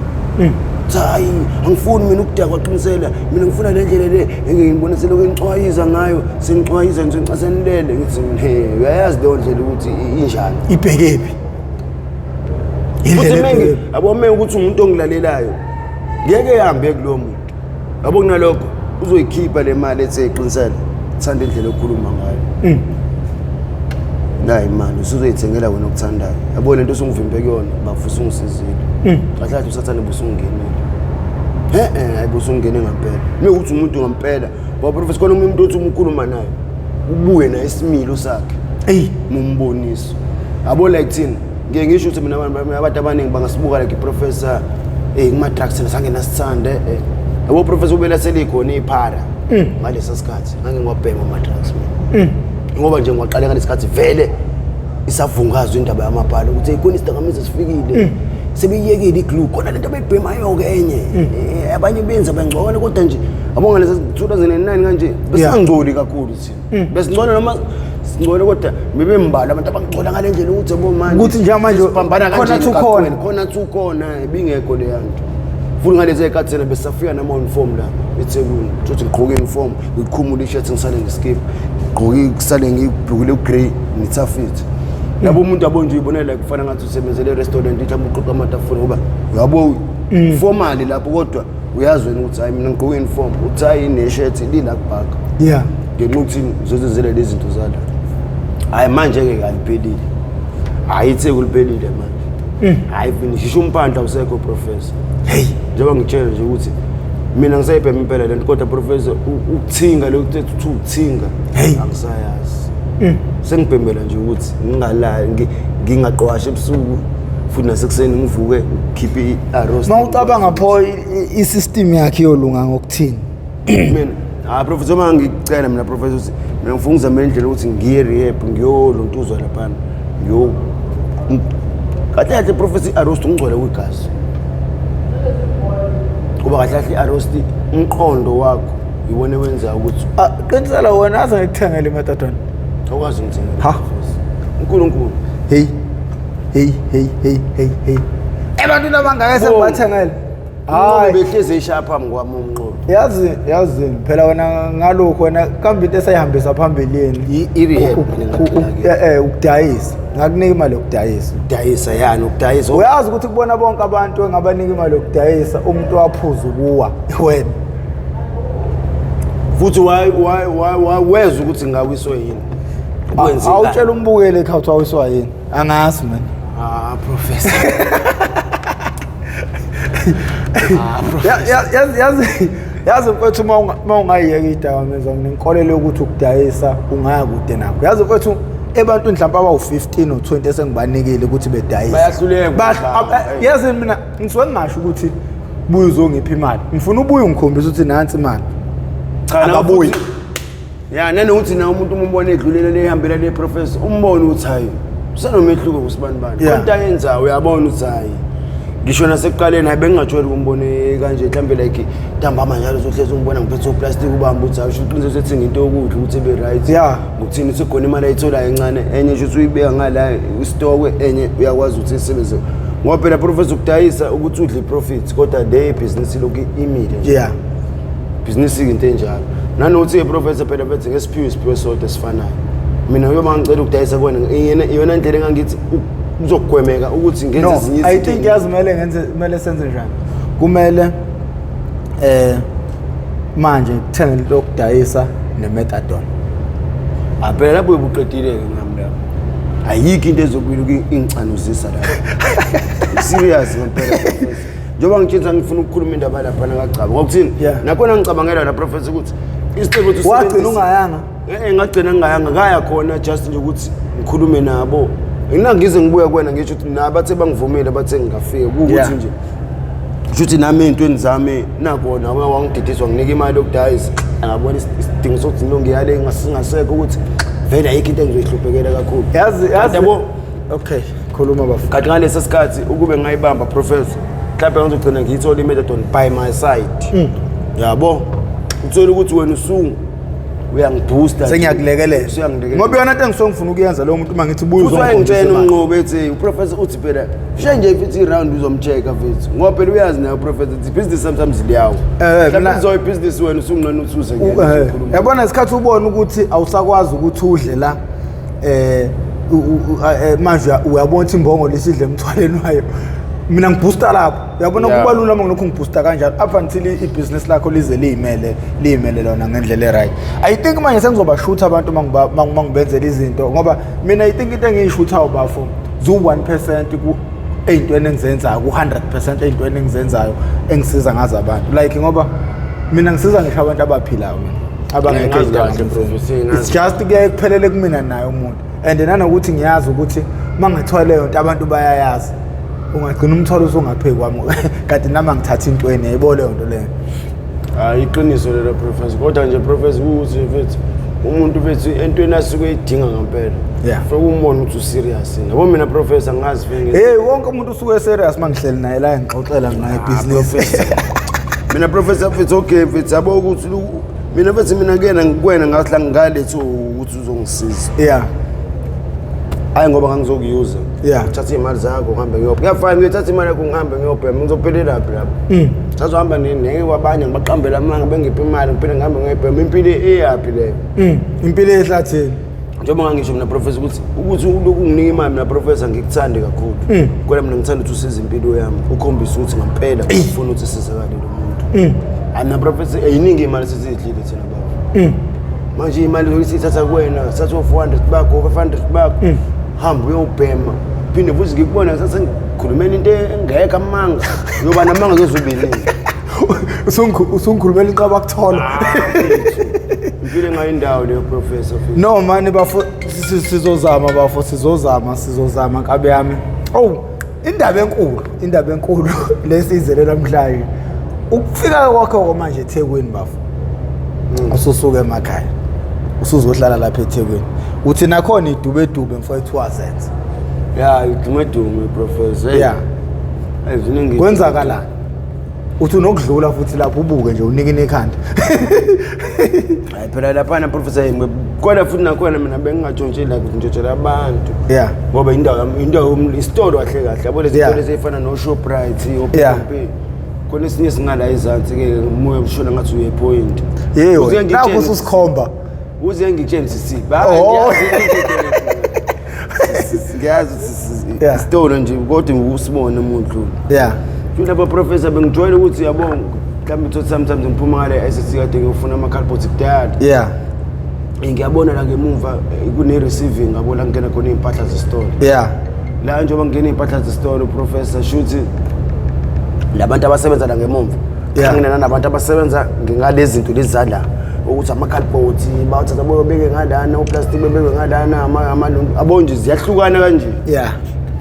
hayi angifuni mina ukudakwa qinisela mina ngifuna le ndlela le engiyibona seloko ngicwayiza ngayo sengicwayiza nje ngicasenilele ngithi uyayazi leyo ndlela ukuthi injani ibhekephi indlela abome ukuthi umuntu ongilalelayo ngeke ehambe kulo muntu yabo kunalokho uzoyikhipha le mali ethe iqinisela thanda indlela okukhuluma ngayo nayi manje usuzoyithengela wena okuthandayo yabo lento osungivimbe kuyona bafusa ungisizile kahle kahle usathane busungenile ayibusungene ngempela mekuthi umuntu ngempela ngoba professor khona umuntu othi umkhuluma naye ubuye na isimilo sakhe mumboniso yabo like thina ngeke ngisho ukuthi mina abantu abaningi bangasibuka like professor kuma drugs sange nasithande yabo professor ubela selikhona iphara ngalesa sikhathi ngeke ngwabhema ama drugs mina ngoba nje ngiwaqale ngalesikhathi vele isavungazwe indaba yamabhalo ukuthi ikhona isidakamizwa sifikile sebeyiyekile iglue khona lento abayibhemayo ke enye abanye benza bangcola kodwa nje abonga lesa 2009 kanje besingangcoli kakhulu thina besingcola noma singcola kodwa bebembala abantu abangcola ngalendlela ukuthi yabo manje ukuthi nje manje khona khona ibingekho le yanto futhi ngalezi ekhathi sena besafika nama uniform la eThekwini ukuthi ngigqoke uniform ngikhumula ishirt ngisale ngiskip ngigqoke kusale ngibhlukile ugrey ngithafit yabo umuntu abonje uyibonela kufana ngathi usebenzele restaurant ithi amuqoqa amatafuna ngoba yabo formal lapho kodwa uyazweni ukuthi hayi mina ngigqoke uniform uthi hayi ne-shirt lila kubhaka ngenxa ukuthi uzozenzela lezi zinto zala hayi manje ke kaliphelile hayi ithe kuliphelile manje hayi finish isho umpandla usekho professor njengoba ngitshela nje ukuthi mina ngisayibhema impela lento kodwa professor ukuthinga lokho uthi ukuthinga angisayazi sengibhembela nje ukuthi ngingalayi ngingaqwashi ebusuku futhi nasekuseni ngivuke ngikhiphe i-roast mawucabanga pho i-system yakhe yolunga ngokuthini mina professor mangicela mina professor mina ngifuna ukuzama indlela ukuthi ngiye rehab ngiyolontuzwa lapha kahle professor i-roast ungcwele kwegazi kuba kahle i-roast umqondo wakho iwona wenza ukuthi qinisela wena aze ngikuthengele imatatona awukazi ngithengele uNkulunkulu hey ebantwini abangayese ngibathengele hayi behleze ishaya phambi kwami umnqobo yazi phela wena ngalokho wena kambe into esayihambisa phambili yeni i-rehab ukudayisa ngakunika imali yokudayisa yani ukudayisa uyazi ukuthi kubona bonke abantu engabanika imali yokudayisa umuntu waphuza ukuwa wena futhi weza ukuthi ngawiswe yini ukwenza awutshela umbukele ekhaya uthi wawiswa yini angazi man professor yazi mfethu uma ungayiyeka idakamizwa nginenkolelo ukuthi ukudayisa ungaya kude nakho yazi mfethu ebantwini mhlawumbe abawu-15 or 20 esengibanikile ukuthi bedayise bayahluleka yazi mina ngisuke ngingasho ukuthi buye uzongipha imali ngifuna ubuye ungikhombisa ukuthi nansi imali cha akabuyi ya nanokuthi na umuntu umbone edlulela lehambela le professor umbone ukuthi hayi usenomehluko kusibanibani konke ayenzayo uyabona ukuthi hayi ngisho nasekuqaleni hayi bengingajwayele ukumbone kanje mhlambe like ntambama njalo uzohlezi umbona ngiphethe plastic ubamba uthi awusho uqiniso ukuthi nginto ukuthi ukuthi ebe right ngokuthini sekhona imali ayithola encane enye nje uyibeka ngala istokwe enye uyakwazi ukuthi isebenze ngoba phela professor ukudayisa ukuthi udle profit kodwa le business lokhu imile nje business into enjalo nanokuthi professor phela bethe ngesiphiwe soda sifanayo mina uyoba ngicela ukudayisa kwena iyona indlela engangithi uzogwemeka ukuthi ngenze ezinye izinto. I think yazi kumele senze njani. Kumele manje kuthenge into yokudayisa nemethadone. Phela lapho ubuqedile ngami lapho. Ayikho into ezokubili ingicanuzisa la. Serious ngempela professor. Njoba ngitshela ngifuna ukukhuluma indaba lapha nakacaba. Ngokuthini? Nakhona ngicabangela la professor ukuthi isitebo ukuthi wagcina ungayanga. Ngagcina ngingayanga ngaya khona just nje ukuthi ngikhulume nabo. Ngize ngibuya kwena ngisho ukuthi nabathe bangivumile bathe ngingafika ukuthi nje futhi nami intweni zami nakona wangididiswa nginika imali yokudayisa ngabona isidingo sokuthi ngiyale ngasingasekho ukuthi vele ayikho into engizoyihluphekela kakhulu yazi yabo okay khuluma bafu kanti ngalesi sikhathi ukube ngayibamba professor mhlawumbe ngizogcina ngiyithola imethadone by my side yabo uthola ukuthi wena usungu uyangibooster sengiyakulekelela ngoba yona into engisho ngifuna ukuyenza lo muntu mangithi buye uzongitshela umnqobo ethi uprofessor uthi phela shisha nje ifithi round uzomcheka mfethu ngoba phela uyazi nayo professor ithi business sometimes liyawo mhlawumbe uzoyi business wena usungqona uthuze ngeke yabona isikhathi ubona ukuthi awusakwazi ukuthi udle la manje uyabona ukuthi imbongo lesidle emthwaleni wayo mina ngibooster lapho uyabona kuba lula uma ngilokhu ngibooster kanjalo up until ibusiness lakho lize liyimele lona ngendlela eright. I think manje sengizoba shoot abantu mangibenzela izinto ngoba mina I think into engiyishutha ubafo zu 1% ku eyintweni engizenzayo ku 100% eyintweni engizenzayo engisiza ngazo abantu like ngoba mina ngisiza ngisho abantu abaphilayo mina abangekho kahle professor. It's just kuye kuphelele kumina naye umuntu and nanokuthi ngiyazi ukuthi mangithwala leyo nto abantu bayayazi ungagcina umthwalo usungaphe kwami kade nami ngithatha intweni yayibona leyo nto leyo. Hayi iqiniso lelo professor kodwa nje professor ukuthi mfethu umuntu mfethu entweni asuke idinga ngempela for umuntu ukuthi userious yabo mina professor ngazi vele wonke umuntu usuke serious mangihleli naye la ngixoxela ngaye business mina professor mfethu okay mfethu yabo ukuthi mina mfethu mina kuyena ngikwena ngathi ngaletho ukuthi uzongisiza hayi ngoba ngangizokuyuza uthatha imali zakho uhambe ngiyopha kuyafana ngithatha imali yakho ngihambe ngiyopha ngizophelela laphi lapho sazohamba nini wabanye ngibaqambela amanga bengipha imali ngiphinde ngihambe ngiyopha impilo eyapi leyo impilo ehlathini njengoba ngangisho mina professor ukuthi lokhu nginika imali mina professor ngikuthande kakhulu kodwa mina ngithanda ukuthi usize impilo yami ukhombisa ukuthi ngempela ngifuna ukuthi sisizakale lo muntu ana professor eyiningi imali sizidlile thina baba manje imali yokusithatha kuwena sathu 400 bakho 500 bakho hamba uyobhema phinde futhi ngikubona sase ngikhulumela into engekho amanga yoba namanga kezubili usungikhulumela inqaba kuthola impilo ngayindawo leyo professor no mani bafo sizozama kabe yami indaba enkulu lesizele namhlanje ukufika kwakho manje eThekwini bafo ususuke emakhaya usuzohlala lapha eThekwini uthi nakhona idube mfowethu wazenza idume professor eziningi kwenzakalani uthi unokudlula futhi lapho ubuke nje unika inekhanda hayi phela lapha na professor kodwa futhi nakhona mina bengingatshontsheli la ngitshela abantu ngoba indawo isitolo kahle yabo lezi zitolo ezifana no Shoprite oPMP kone sinye singala izansi ke umoya ushona ngathi uye point nakho ususikhomba uze ngitshela sisi ngiyazi isitolo nje kodwa ngusibone umuntu lapha professor bengijwayele ukuthi yabonga mhlawumbe uthi sometimes ngiphuma ngale ICC kade ngiyofuna amakhaliphothi kudala ngiyabona la ngemuva kune receiving ngabona ngena khona impahla zesitolo la njengoba ngena impahla zesitolo professor shuthi labantu abasebenza la ngemuva Hlangana nabantu abasebenza ngalezi zinto lezidla ukuthi ama-cardboard bawuthatha bobeke ngalana uplastic bebeke ngalana abonje ziyahlukana kanje. Yeah.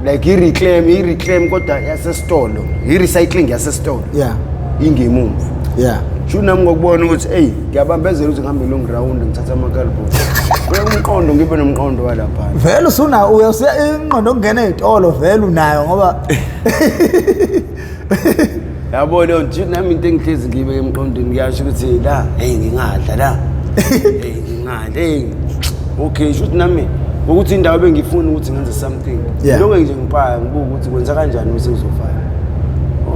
Like i-reclaim kodwa yasesitolo, i-recycling yasesitolo. Yeah. Ingemumvu. Yeah. Sho nami ngokubona ukuthi ngiyabambezela ukuthi ngihambe long round ngithatha ama-cardboard. Umqondo ngibe nomqondo walapha. Vele usuna uyasiya ingqondo ngena ezitolo vele unayo ngoba yabo lo nje nami into engihlezi ngibe emqondweni ngiyasho ukuthi la ngingadla la ngingadla okay shoot nami ukuthi indawo bengifuna ukuthi ngenze something lokho nje ngiphaya ngibuka ukuthi kwenza kanjani bese kuzovala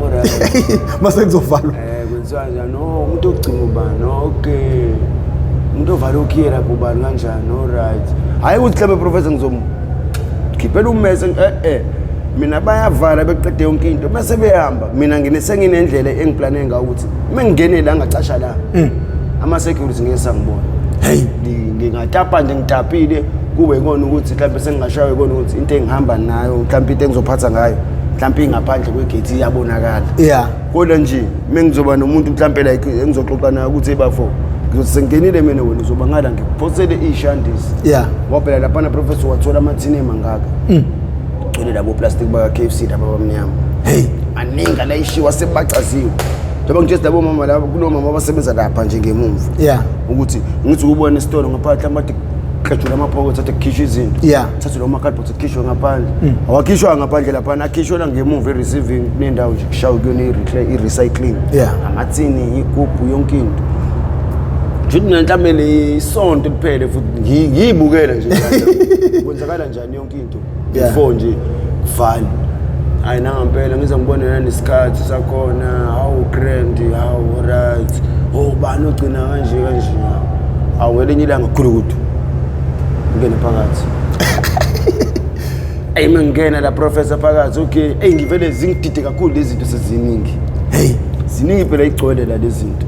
alright mase kuzovala kwenziwa kanjani no umuntu ogcina ubani okay umuntu ovalo ukhiera kubani kanjani alright hayi ukuthi mhlawumbe professor ngizomkhiphela ummese mina bayavala beqede yonke into bese behamba mina nginendlela engiplane ngayo ukuthi mengingene la ngacasha la ama security ngeke sangibona ngingatapa nje ngitapile kube ikona ukuthi mhlawumbe sengingashawe ikona ukuthi into engihamba nayo mhlawumbe into engizophatha ngayo mhlawumbe ingaphandle kwegate iyabonakala kodwa nje mengizoba nomuntu mhlawumbe like engizoxoxa naye ukuthi ebafo ngizothi sengenile mina wena uzoba ngala ngiphosele ishandisi ngoba phela lapha na professor wathola amathini emangaka gcwele labo plastic baka KFC laba bamnyama aninga la ishiwa sebacaziwe njengoba ngithe labo mama laba kunomama abasebenza lapha nje ngemumva ukuthi ngithi ukubona isitolo ngaphakathi amade kujula amaphokotho athi kukhishwa izinto thathu lo makhadboard kukhishwa ngaphandle awakhishwa ngaphandle lapha akhishwa ngemumva i-receiving nendawo nje kushawa kuyona i-recycling amathini igubhu yonke into nje mhlawumbe isonto liphele futhi ngiyibukela nje kwenzakala njani yonke into before nje kuvale hayi nangampela ngize ngibone yena Iskhathi sakhona how grand how right bani ogcina kanje awuwelenye ilanga kukhulukudu ngene phakathi mengena la professor phakathi okay ngivele zingidide kakhulu lezi zinto seziningi ziningi phela igcwele la lezi zinto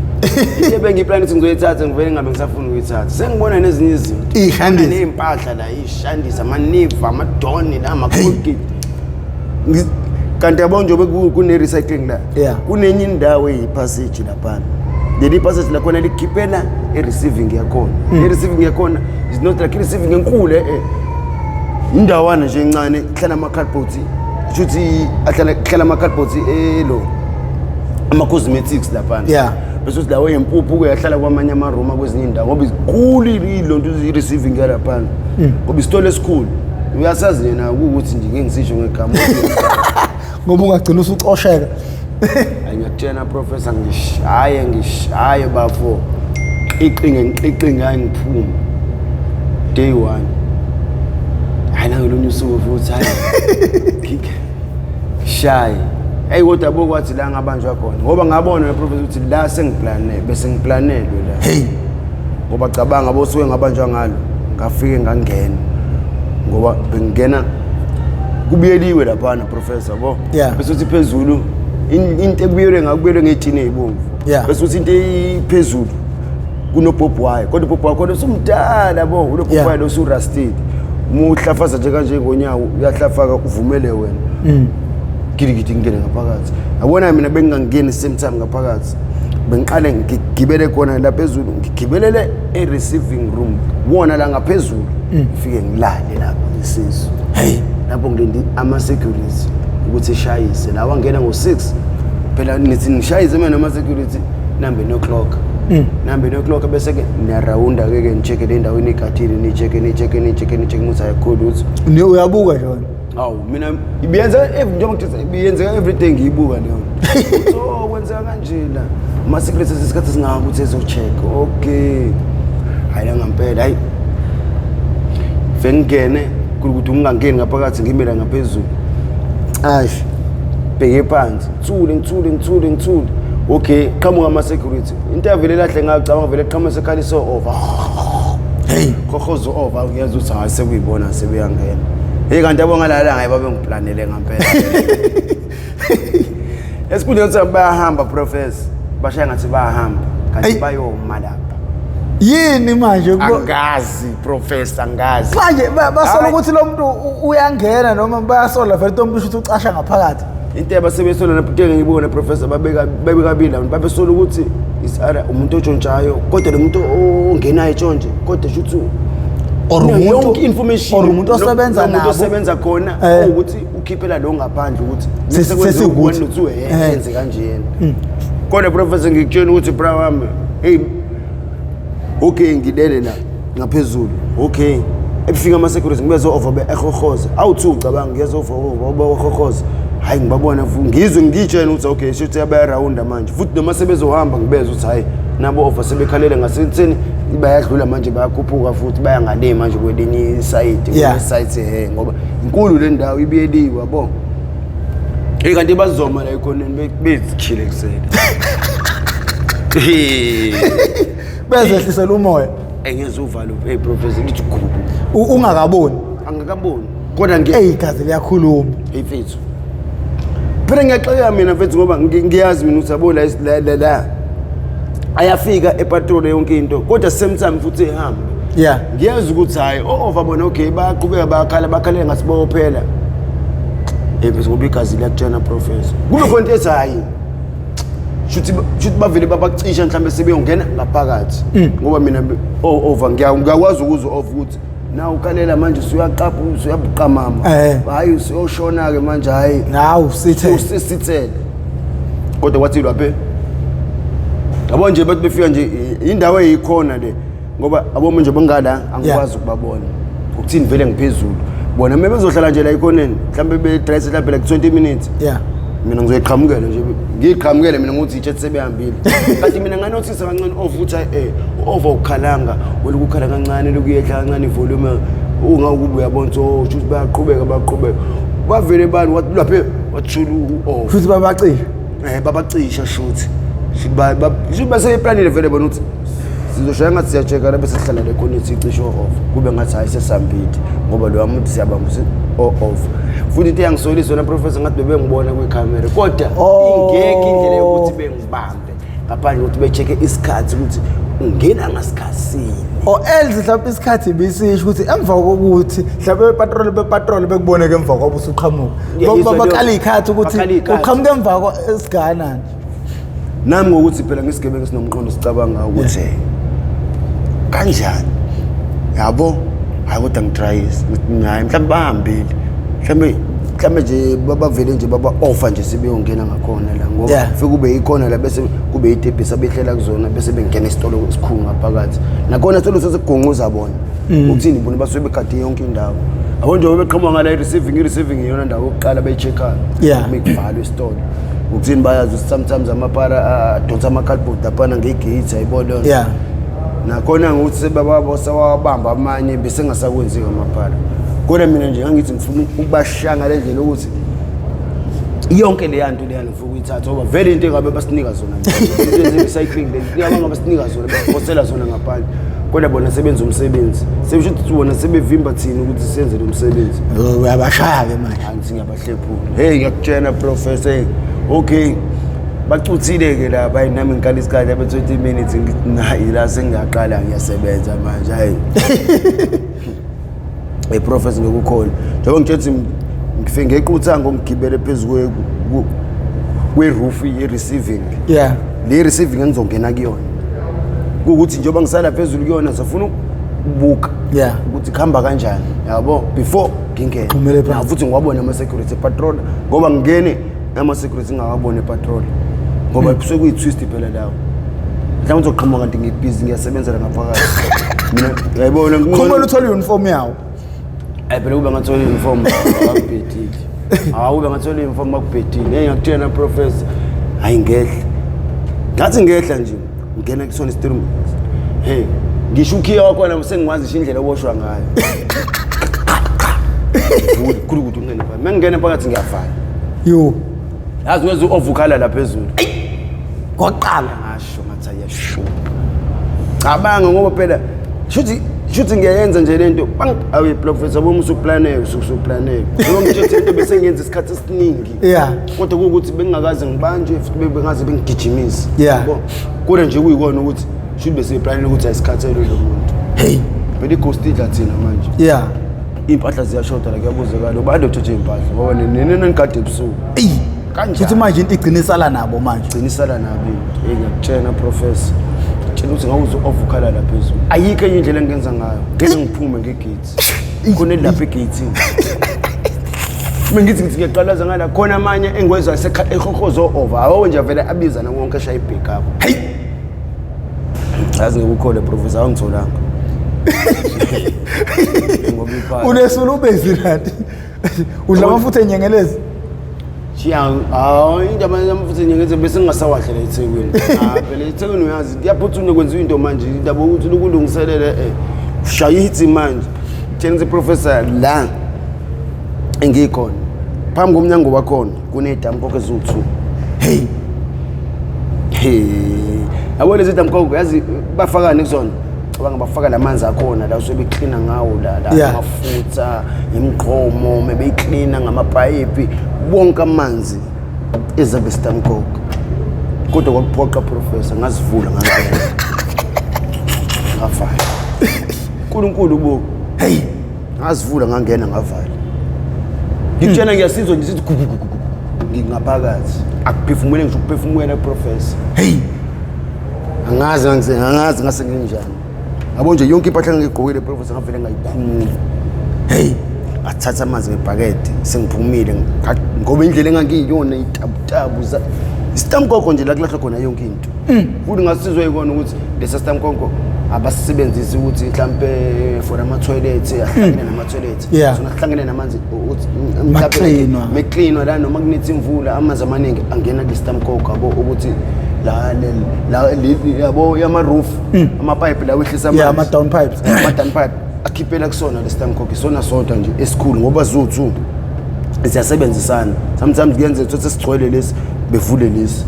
into bengiplan ukuthi ngizoyithatha ngivele ngabe ngisafuna ukuyithatha sengibona nezinye izinto ishandisi neimpahla la ishandisa amaniva amadoni la amakhulki kanti yabo njobe kune recycling la kunenye indawo eyipassage lapha leli passage la khona likhiphela i-receiving yakhona i-receiving yakhona is not like receiving enkulu indawana nje encane ihlala ama-cardboards futhi ahlala ama-cardboards lo ama-cosmetics lapha bese uthi lawo yempuphu kuyahlala kwamanye amaroma kwezinye indawo ngoba izikhulu ilonto i-receiving yalapha ngoba isitolo esikhulu uyasazi yena ukuthi nje ngingisisho ngegama ngoba ungagcina usucosheka ngiyakutshena professor ngishaye bafo iqinga ngiphuma day 1 hayi nangolunye usuku futhi hayi shaye kodwa bokwathi la ngabanjwa khona ngoba ngabona professor ukuthi la bese ngiplanelwe la ngoba cabanga bosuke ngabanjwa ngalo ngafike ngangena ngoba bengena kubiyeliwe lapha na professor bese uthi phezulu into ekubiyelwe ngakubiyelwe ngejini ezibomvu bese uthi into iphezulu kunobhobho wayo kodwa ubhobho wakho usumdala unobhobho wayo lo surusted muhlafaza nje kanje ngonyawo uyahlafaka uvumele wena gidigidi ngene ngaphakathi yabona mina bengingangeni same time ngaphakathi bengiqale ngigibele khona la phezulu ngigibelele e-receiving room wona la ngaphezulu ngifike ngilale lapha ngisizo lapho ngilindi ama-security ukuthi eshayise la wangena ngo-6 phela nithi ngishayise mina ama-security nambe no-clock bese-ke niyarawunda-ke ni-check-e le ndaweni igadile ni-check-e ukuthi ayikhulu ukuthi uyabuka njona awu mina ibiyenzeka everyday ngiyibuka leyo so kwenzeka kanje la ama-security isikhathi singaka ukuthi ezo-check okay hayi langampela hayi vengene ukuthi ungangeni ngaphakathi ngimela ngaphezulu bheke phansi ngithule okay qhamuka ama-security into yavele lahle ngacabanga vele qhamuka sekhaliso over khohozo over ngiyeza ukuthi hayi sekuyibona sebeyangena kanti yabo ngalala ngaye babe ngiplanele ngampela esikhundleni sokuthi bayahamba professor bashaya ngathi bayahamba kanti bayoma lapha yini manje angazi professor angazi manje basola ukuthi lo muntu uyangena noma bayasola vele umuntu usho ukuthi ucasha ngaphakathi into abasebenzola napho ngibona professor babekabila babesola ukuthi isara umuntu otshontshayo kodwa lo muntu ongenayo etshontshe kodwa shuthi yonke information umuntu osebenza nabo umuntu osebenza khona ukuthi ukhiphela lo ngaphandle ukuthi sesikuthi yenze kanje yena kodwa professor ngikutshela ukuthi bra wami hey okay ngidele la ngaphezulu okay ebufika ama security ngibezo over ekhokhoza awuthi ucabanga ngiyeza over ekhokhoza hayi ngibabona ngizwe ngitshela ukuthi okay shothi yaba round manje futhi noma sebezohamba ngibeza ukuthi hayi nabo over sebekhalela ngasenseni bayadlula manje bayakhuphuka futhi baya ngale manje kwelinye side side ngoba inkulu le ndawo ibiyeliwe yabo kanti bazoma la ekhoneni bezikhile kusela bezehlisela umoya engezuvalo hey professor ngithi gugu ungakaboni angakaboni kodwa igazi liyakhuluma hey mfethu phela ngiyaxeka mina mfethu ngoba ngiyazi mina usabona la ayafika epatrol yonke into kodwa same time futhi ehamba ngiyazi ukuthi hayi over bona okay bayaqhubeka bakhala ngasibophela mfethu ngoba igazi liyakutshena professor kube khona into hayi shuthi bavele babacisha mhlambe sebeyongena ngaphakathi ngoba mina over ngiyakwazi ukuzwa off ukuthi na ukalela manje usuyaqapha usuyabuqamama hayi usuyoshona ke manje hayi nawu sithele kodwa kwathi lapha yabo nje bathi befika nje indawo eyikhona le ngoba abo manje bangala angikwazi ukubabona ukuthini vele ngiphezulu bona bebezohlala nje la ikhoneni mhlambe bedress mhlambe like 20 minutes mina ngizoyiqhamukela nje ngiyiqhamukele mina ngokuthi itshe sebehambile kanti mina nganothisa kancane ofuthi over ukhalanga ukukhala kancane lokuyehla kancane volume ungakubuya yabona ukuthi bayaqhubeka bavele bani lapha wathulu off futhi babacisha babacisha shuthi base planile vele bona ukuthi sizoshaya ngathi siyacheka la bese sihlala le khona icisho off kube ngathi hayi sesambile ngoba lo wamuntu siyabamba off futhi into yangisolisa na professor ngathi bebengibona kwicamera kodwa ingeke indlela yokuthi bengibambe ngaphandle ukuthi becheke isikhathi ukuthi ungena ngasikhatsini else mhlawumbe isikhathi bisisho ukuthi emva kokuthi mhlawumbe bepatrol bekuboneke emva kwabo usuqhamuka bakala ikhathi ukuthi uqhamuke emva esiganani nami ngokuthi phela ngesigebengu sinomqondo sicabanga ukuthi kanjani yabo hayi kodwa ngitryis hayi mhlawumbe bahambile mhlawumbe nje babavele nje baba offer nje sebeyongena ngakhona la ngoba fike kube ikhona la bese kube itebhisi abehlela kuzona bese bengena isitolo esikhulu ngaphakathi nakhona isitolo sesigunguza bona ukuthini bona basuke begade yonke indawo abo nje beqhamuka ngala receiving iyona ndawo yokuqala beyichecka mekuvalwe isitolo ukuthini bayazi sometimes amapara donsa amakhalibhodi aphana ngegate ayibona nakhona ngokuthi sebababo sawabamba amanye bese ngasakwenzi ngamapara kodwa mina nje ngithi ngifuna ukubashanga le ndlela ukuthi yonke le yanto leyana ngifuna ukuyithatha ngoba vele into engabe basinika zona nje recycling leyaba ngabe basinika zona bafosela zona ngaphandle kodwa bona sebenza umsebenzi sebesho ukuthi bona sebevimba thina ukuthi senze lo msebenzi uyabashaya ke manje angithi ngiyabahlephula hey ngiyakutshena professor okay bacuthile ke lapha ayinami ngikala isikhathi abe 20 minutes ngithi la sengiyaqala ngiyasebenza manje hayi professor ngokukhola njengoba ngithethe ngifike ngequthango ngigibele phezulu kwe-roof ye-receiving le receiving engizongena kuyona ukuthi njengoba ngisala phezulu kuyona safuna ukubuka ukuthi kuhamba kanjani yabo before ngingena futhi ngiwabona ama-security patrol ngoba ngingene ama-security ngawabona epatrol ngoba kusuke kuyi-twist phela lawo mhlawumbe uzoqhamuka kanti ngibhizi ngiyasebenzela ngaphakathi mina yayibona khona uthola i-uniform yawo phela ube ngathola i-uniform akubhedile ube ngathola i-uniform akubhedile ngiyakutshena professor hayi ngehla ngathi ngehla nje ngena kusona isiterum hey ngisho ukhiya wakhona sengikwazi indlela oboshwa ngayo kukhulu ukuthi ungene phakathi mangingena phakathi ngiyafana yazi ngeze ovukhala la phezulu kwaqala ngasho ngathi ayasho cabanga ngoba phela shuthi ngiyayenza nje lento awe professor bomu usuplaneke ngoba ngithethe into bese ngiyenza isikhathi esiningi kodwa ukuthi bengingakaze ngibanjwe futhi bengaze bengigijimise yabo kodwa nje kuyikona ukuthi shuthi bese planning ukuthi ayisikhathele lo muntu hey phela igostidla thina manje impahla ziyashoda la kuyabuzekala ubade uthethe impahla ngoba nenene ngikade ebusuku kanjani futhi manje into igcinisala nabo manje igcinisala nabo ngiyakutshena professor tshela ukuthi ngawuze ovukhala lapha phezulu ayikho enye indlela engenza ngayo ngeke ngiphume ngegate khona lapha egate mengithi ngiyaqalaza ngala khona amanye engwezwa ehohozo over awu nje vele abizana wonke eshaya ibheak up hey yazi ngikukhole professor awungitholanga ngoba iphaya unesulu ubezilandi udla amafutha enyengelezi indaba yamafutha enyengelezi bese ngingasawahlela eThekwini phela eThekwini uyazi kuyaphuthuma kwenziwa into manje indaba ukuthi ukulungiselela ushaya ithi manje tshela professor la engikhona phambi komnyango wakhona kunedamkoko eziwu2 hey yabo lezi damkoko yazi bafakani kuzona cabanga bafaka lamanzi akhona la usobe cleaner ngawo la amafutha imqhomo mebe cleaner ngamapayipi bonke amanzi ezabe Estamkoko kodwa kwakuphoqa professor ngazivula ngangena ngavala uNkulunkulu bo hey ngazivula ngangena ngavala ngitshena ngiyasizwa nje sithi ngingaphakathi akuphefumule ngisho ukuphefumula professor hey angazi ngase nginjani yabo nje yonke impahla ngigqokile professor ngavele ngayikhumula hey athatha amanzi ngebhakede sengiphumile ngoba indlela engangiyiyona itabutabu za Estamkoko nje la kulahla khona yonke into futhi ngasizwe ikona ukuthi lesi Estamkoko abasebenzisi ukuthi mhlambe for ama toilet ahlangene nama toilet sona ahlangene namanzi ukuthi mecleanwa la noma kunethi imvula amanzi amaningi angena ku Estamkoko abo ukuthi la yabo yama roof ama pipe la wehlisa amanzi ama down pipes akhiphela kusona le Estamkoko isona sodwa nje esikhulu ngoba zothu siyasebenzisana sometimes kuyenze ukuthi sigcwele lesi bevule lesi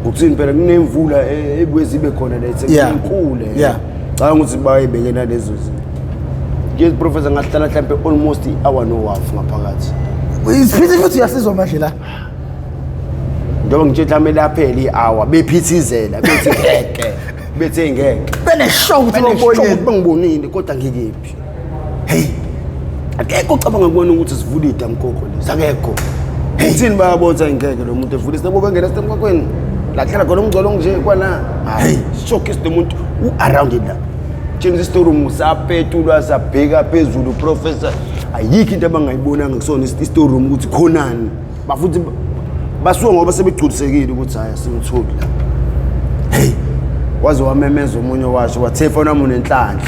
ukuthini phela kunemvula ebwezi ibe khona la esenkulu cha ukuthi bayibekena lezo zinto ke professor ngahlala mhlambe almost hour no half ngaphakathi isiphithile futhi uyasizwa manje la njengoba ngitshela melaphela ihour bephithizela bethe ngeke beneshow ukuthi bangibonile kodwa ngikephi hey akekho ucabanga kubona ukuthi sivule idamkoko lesi akekho uthini bayabona ngeke lo muntu evule sinabo bengena Estamkokweni la hlala khona umgcolo nje kwana hey shock is the muntu around la tshela istory room sapetulwa sabheka phezulu professor ayikho into abangayibonanga kusona istory room ukuthi khonani bafuthi basuka ngoba sebegculisekile ukuthi haya simthuli la hey waze wamemeza umunye washo wathe fona mina nenhlanhla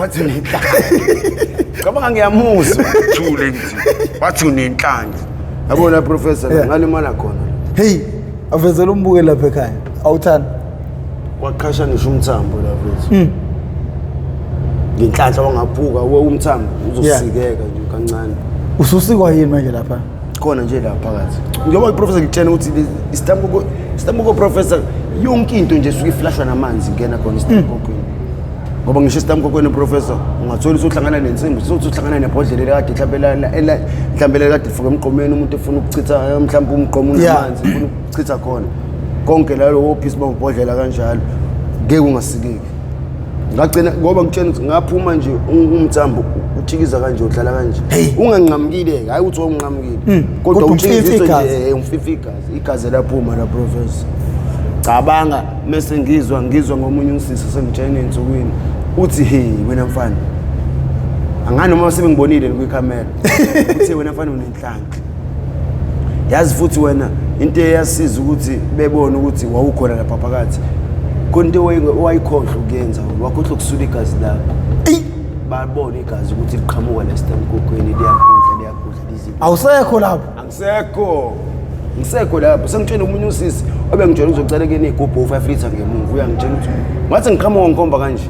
wathi nenhlanhla cabanga ngiyamuzwa thule ngithi wathi unenhlanhla yabona professor ngalimala khona hey avezela umbuke lapha ekhaya awuthanda waqhasha ngisho umthambo la mfethu ngenhlanhla wangaphuka umthambo uzosikeka nje kancane ususikwa yini manje lapha khona nje la phakathi njengoba iprofessor ngitshena ukuthi Estamkoko professor yonke into nje suke iflashwa namanzi ngena khona Estamkokweni ngoba ngisho Estamkokweni professor ungathola usuhlangana nensimbi usuhlangana nebhodlela kade mhlawumbe kade fuka emqomeni umuntu efuna ukuchitha mhlawumbe umqomo unamanzi ufuna ukuchitha khona konke la lo piece bambhodlela kanjalo ngeke ungasikeki ngagcina ngoba ngitshena ukuthi ngaphuma nje umthambo uthikiza kanje udlala kanje unganqamukile hayi uthi unqamukile kodwa uthikizisa nje umfifi igazi laphuma la professor cabanga mase ngizwa ngomunye unsisi sengitshena ensukwini uthi hey wena mfana angani noma sebengibonile kwicamera uthi wena mfana unenhlanhla yazi futhi wena into eyasiza ukuthi bebone ukuthi wawukhona lapha phakathi konto wayikhohlwa ukuyenza wakhohlwa ukusula igazi lakho babone igazi ukuthi liqhamuka la Estamkokweni liyakudla lizinto awusekho lapho ngisekho lapho sengitshela umunye usisi obengitshela uzocela kene igubhu 5 liter ngemuva uyangitshela ukuthi ngathi ngiqhamuka ngikhomba kanje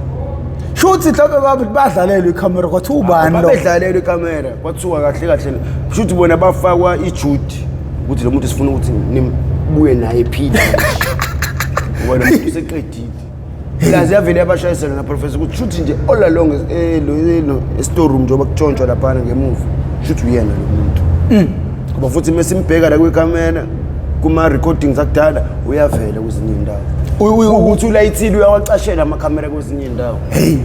shuthi mhlawumbe babe badlalelwe iCamera kwathiwa ubani lo badlalelwe iCamera kwathiwa kahle shuthi bona bafakwa iJudy ukuthi lo muntu sifuna ukuthi nibuye naye phila ngoba lo muntu useqedile Kazi yavele yabashayisela na professor ukuthi shuthi nje all along lo store room njoba kutshontshwa lapha ngemuva shuthi uyena lo muntu ngoba futhi mesimbheka la kwiCamera kuma recordings akudala uyavela kwezinye indawo ukuthi ulayithile uyawacashela amaCamera kwezinye indawo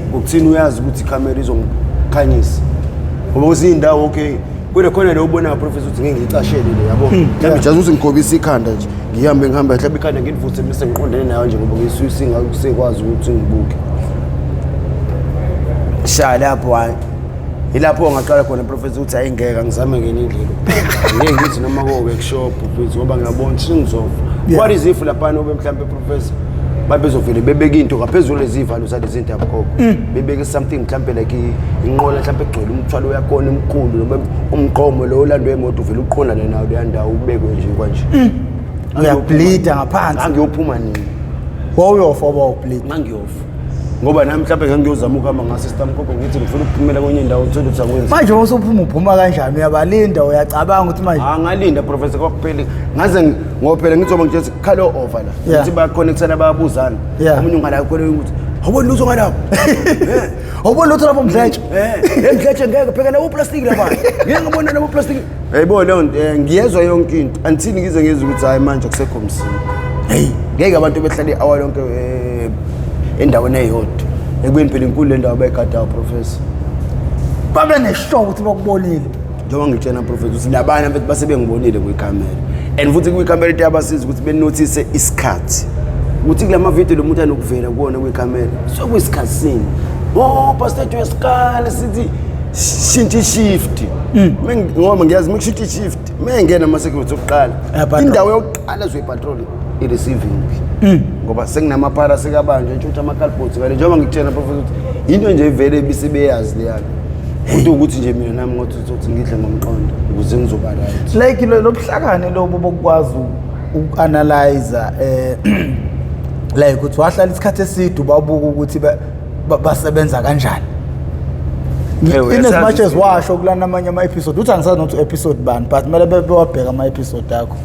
ngokuthini uyazi ukuthi iCamera izomkhanyisa ngoba kwezinye indawo okay Kodwa khona lo ubona professor ukuthi ngeke ngicashele le yabo. Mhlawumbe just ukuthi ngigobisa ikhanda nje. Ngihambe mhlawumbe ikhanda ngilivuthe bese ngiqondene nayo nje ngoba ngisusi ngakusekwazi ukuthi ngibuke. Sha lapho hayi. Ilapho ngaqala khona professor ukuthi ayingeke ngizame ngenye indlela. Ngeke ngithi noma koke kushop futhi ngoba ngiyabona ukuthi ngizova. What is if lapha nobe mhlawumbe professor babezovele bebeka into ngaphezulu lezivalo zalezi zinto yakhokho. Bebeka something mhlawumbe like inqola mhlawumbe egcwele umthwalo yakona omkhulu noma umqomo lo olandwe emoto uvela uqhonane nawo le ndawo ubekwe nje kanje. Uyableeda ngaphansi. Angiyophuma nini? Wawuyofa ubleed. Mangiyofa. Ngoba nami mhlawumbe ngangiyozama ukuhamba ngaso Estamkokweni ngithi ngifuna ukuphumela kwenye indawo uthola ukuthi akwenzi. Manje usuphuma kanjani uyabalinda uyacabanga ukuthi manje ngalinda professor kwakuphela ngaze ngophela ngizoba ngithi call over la ukuthi bayaconnectana bayabuzana omunye ungala kwele ukuthi awuboni lutho ngalapho awuboni lutho lapho mdletshe emdletshe ngeke phela la uplastic lapha ngeke ngibona la uplastic hayibo leyo ngiyezwa yonke into until ngize ngizwe ukuthi hayi manje akusekho msini ngeke abantu behlale hour lonke endaweni eyodwa ekubeni phela inkulu le ndawo bayigadayo professor babe neshow ukuthi bakubonile njengoba ngitshena professor ukuthi labanye abantu basebengibonile kwikamera and futhi kwikamera into yabasiza ukuthi benotice Iskhathi ukuthi kulama video lo muntu anokuvela kuona kwikamera so kwisikhatsini pastor Joskale sithi shintsha shift ngoba ngiyazi makushintsha shift mengena ama security oqala indawo yokuqala zwe patrol i receiving ngoba senginama para sekabanje ntshutha ama calbots ngale njengoba ngikutshena professor ukuthi into nje ivele ibisebeyazi le yakhe ukuthi nje mina nami ngokuthi ngidle ngomqondo ukuze ngizoba right like lo buhlakane lobo bokwazi ukuanalyze like ukuthi wahlala isikhathi eside ubabuka ukuthi basebenza kanjani in as much as washo kulana amanye ama episode uthi angisazi not episode bani but kumele bewabheka ama episode akho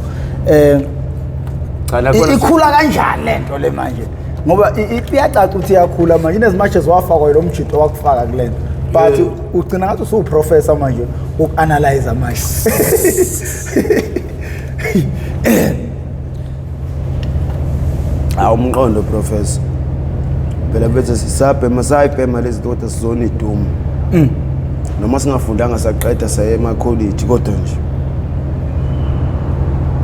ikhula kanjani lento le manje ngoba iyacaca ukuthi iyakhula manje in as much as wafakwa lo mjito wakufaka kulento but ugcina ngathi usu professor manje ukuanalyze manje umqondo professor phela bethe sisabhema lezi zinto sizona idumo noma singafundanga saqeda saye ema college kodwa nje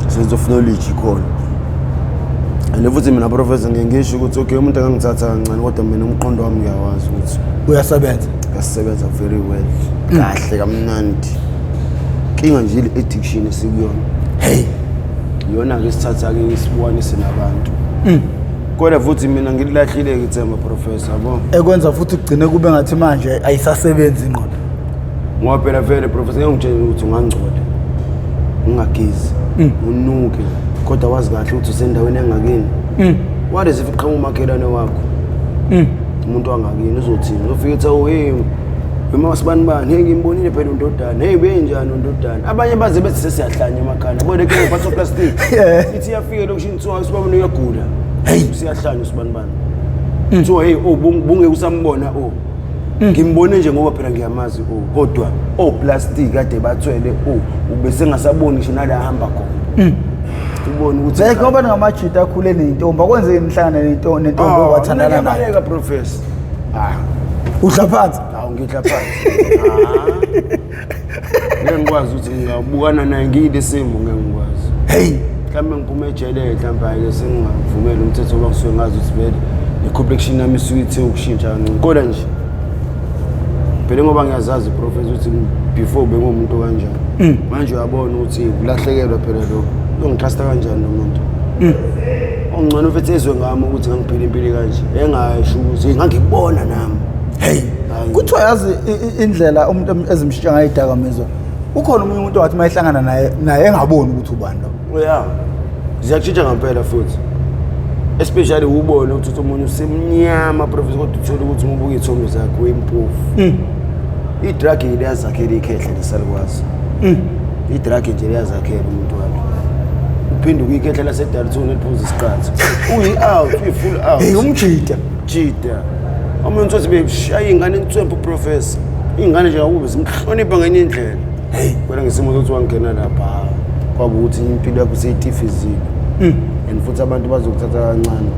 sense of knowledge khona and futhi mina professor ngisho ukuthi okay umuntu angangithatha kancane kodwa mina umqondo wami uyawazi ukuthi uyasebenza very well kahle kamnandi kinga nje ile addiction esikuyona yona ke sithatha ke isibonise nabantu kodwa futhi mina ngililahlile ngithemba professor yabo ekwenza futhi ugcine kube ngathi manje ayisasebenzi ingqondo ngoba phela vele professor ngitshela ukuthi ungangcola ungagizi unuke kodwa wazi kahle ukuthi usendaweni engakini what is if iqhamu umakhelane wakho umuntu wangakini uzothini uzofika ethi oh hey uma sibani bani hey ngimbonile phela undodana hey benjani undodana abanye baze bethi sesiyahlanya emakhanda kodwa ke ngiphatha plastic ithi yafika lokushini kuthiwa usibabona uyagula hey siyahlanya usibani bani so hey bunge usambona ngimbone nje ngoba phela ngiyamazi kodwa plastic kade bathwele ubese ngasaboni ngisho nala hamba khona ubone ukuthi like ngoba ngamajita akhule nentombi akwenze imhlangano nentombi wathandana nayo bayeka professor udla phansi ngidla phansi ngeke ngikwazi ukuthi ngingabukana naye ngiyile simo ngeke ngikwazi mhlawumbe ngiphume ejele mhlawumbe ayike sengingavumela umthetho obangisuke ngazi ukuthi vele i-complexion yami isuke ukushintsha kancane kodwa nje phela ngoba ngiyazazi professor ukuthi before bengumuntu kanjani manje uyabona ukuthi ulahlekelwa phela lo ngitrasta kanjani nomuntu ongcono mfethu ezwe ngami ukuthi ngangiphila impilo kanje engasho ukuthi ngangikubona nami kuthiwa yazi indlela umuntu ezimshintsha ngayidakamizwa ukhona umunye umuntu wathi mayihlangana naye engaboni ukuthi ubani lo ziyatshintsha ngempela futhi especially ubone ukuthi umuntu usemnyama professor kodwa uthola ukuthi ubuka izithombe zakhe wempofu i-drug ile yazakhela ikhehle lesalikwazi i-drug nje yazakhela umuntu wakhe uphinde ukuyikhehle laseDarton eliphuza isiqatha uyi-out uyi-full out umjita umuntu othi beshaya ingane entswempu professor ingane nje akube zimhlonipha ngenye indlela kodwa ngesimo sokuthi wangena lapha kwaba ukuthi impilo yakho seyitifiziwe and futhi abantu bazokuthatha kancane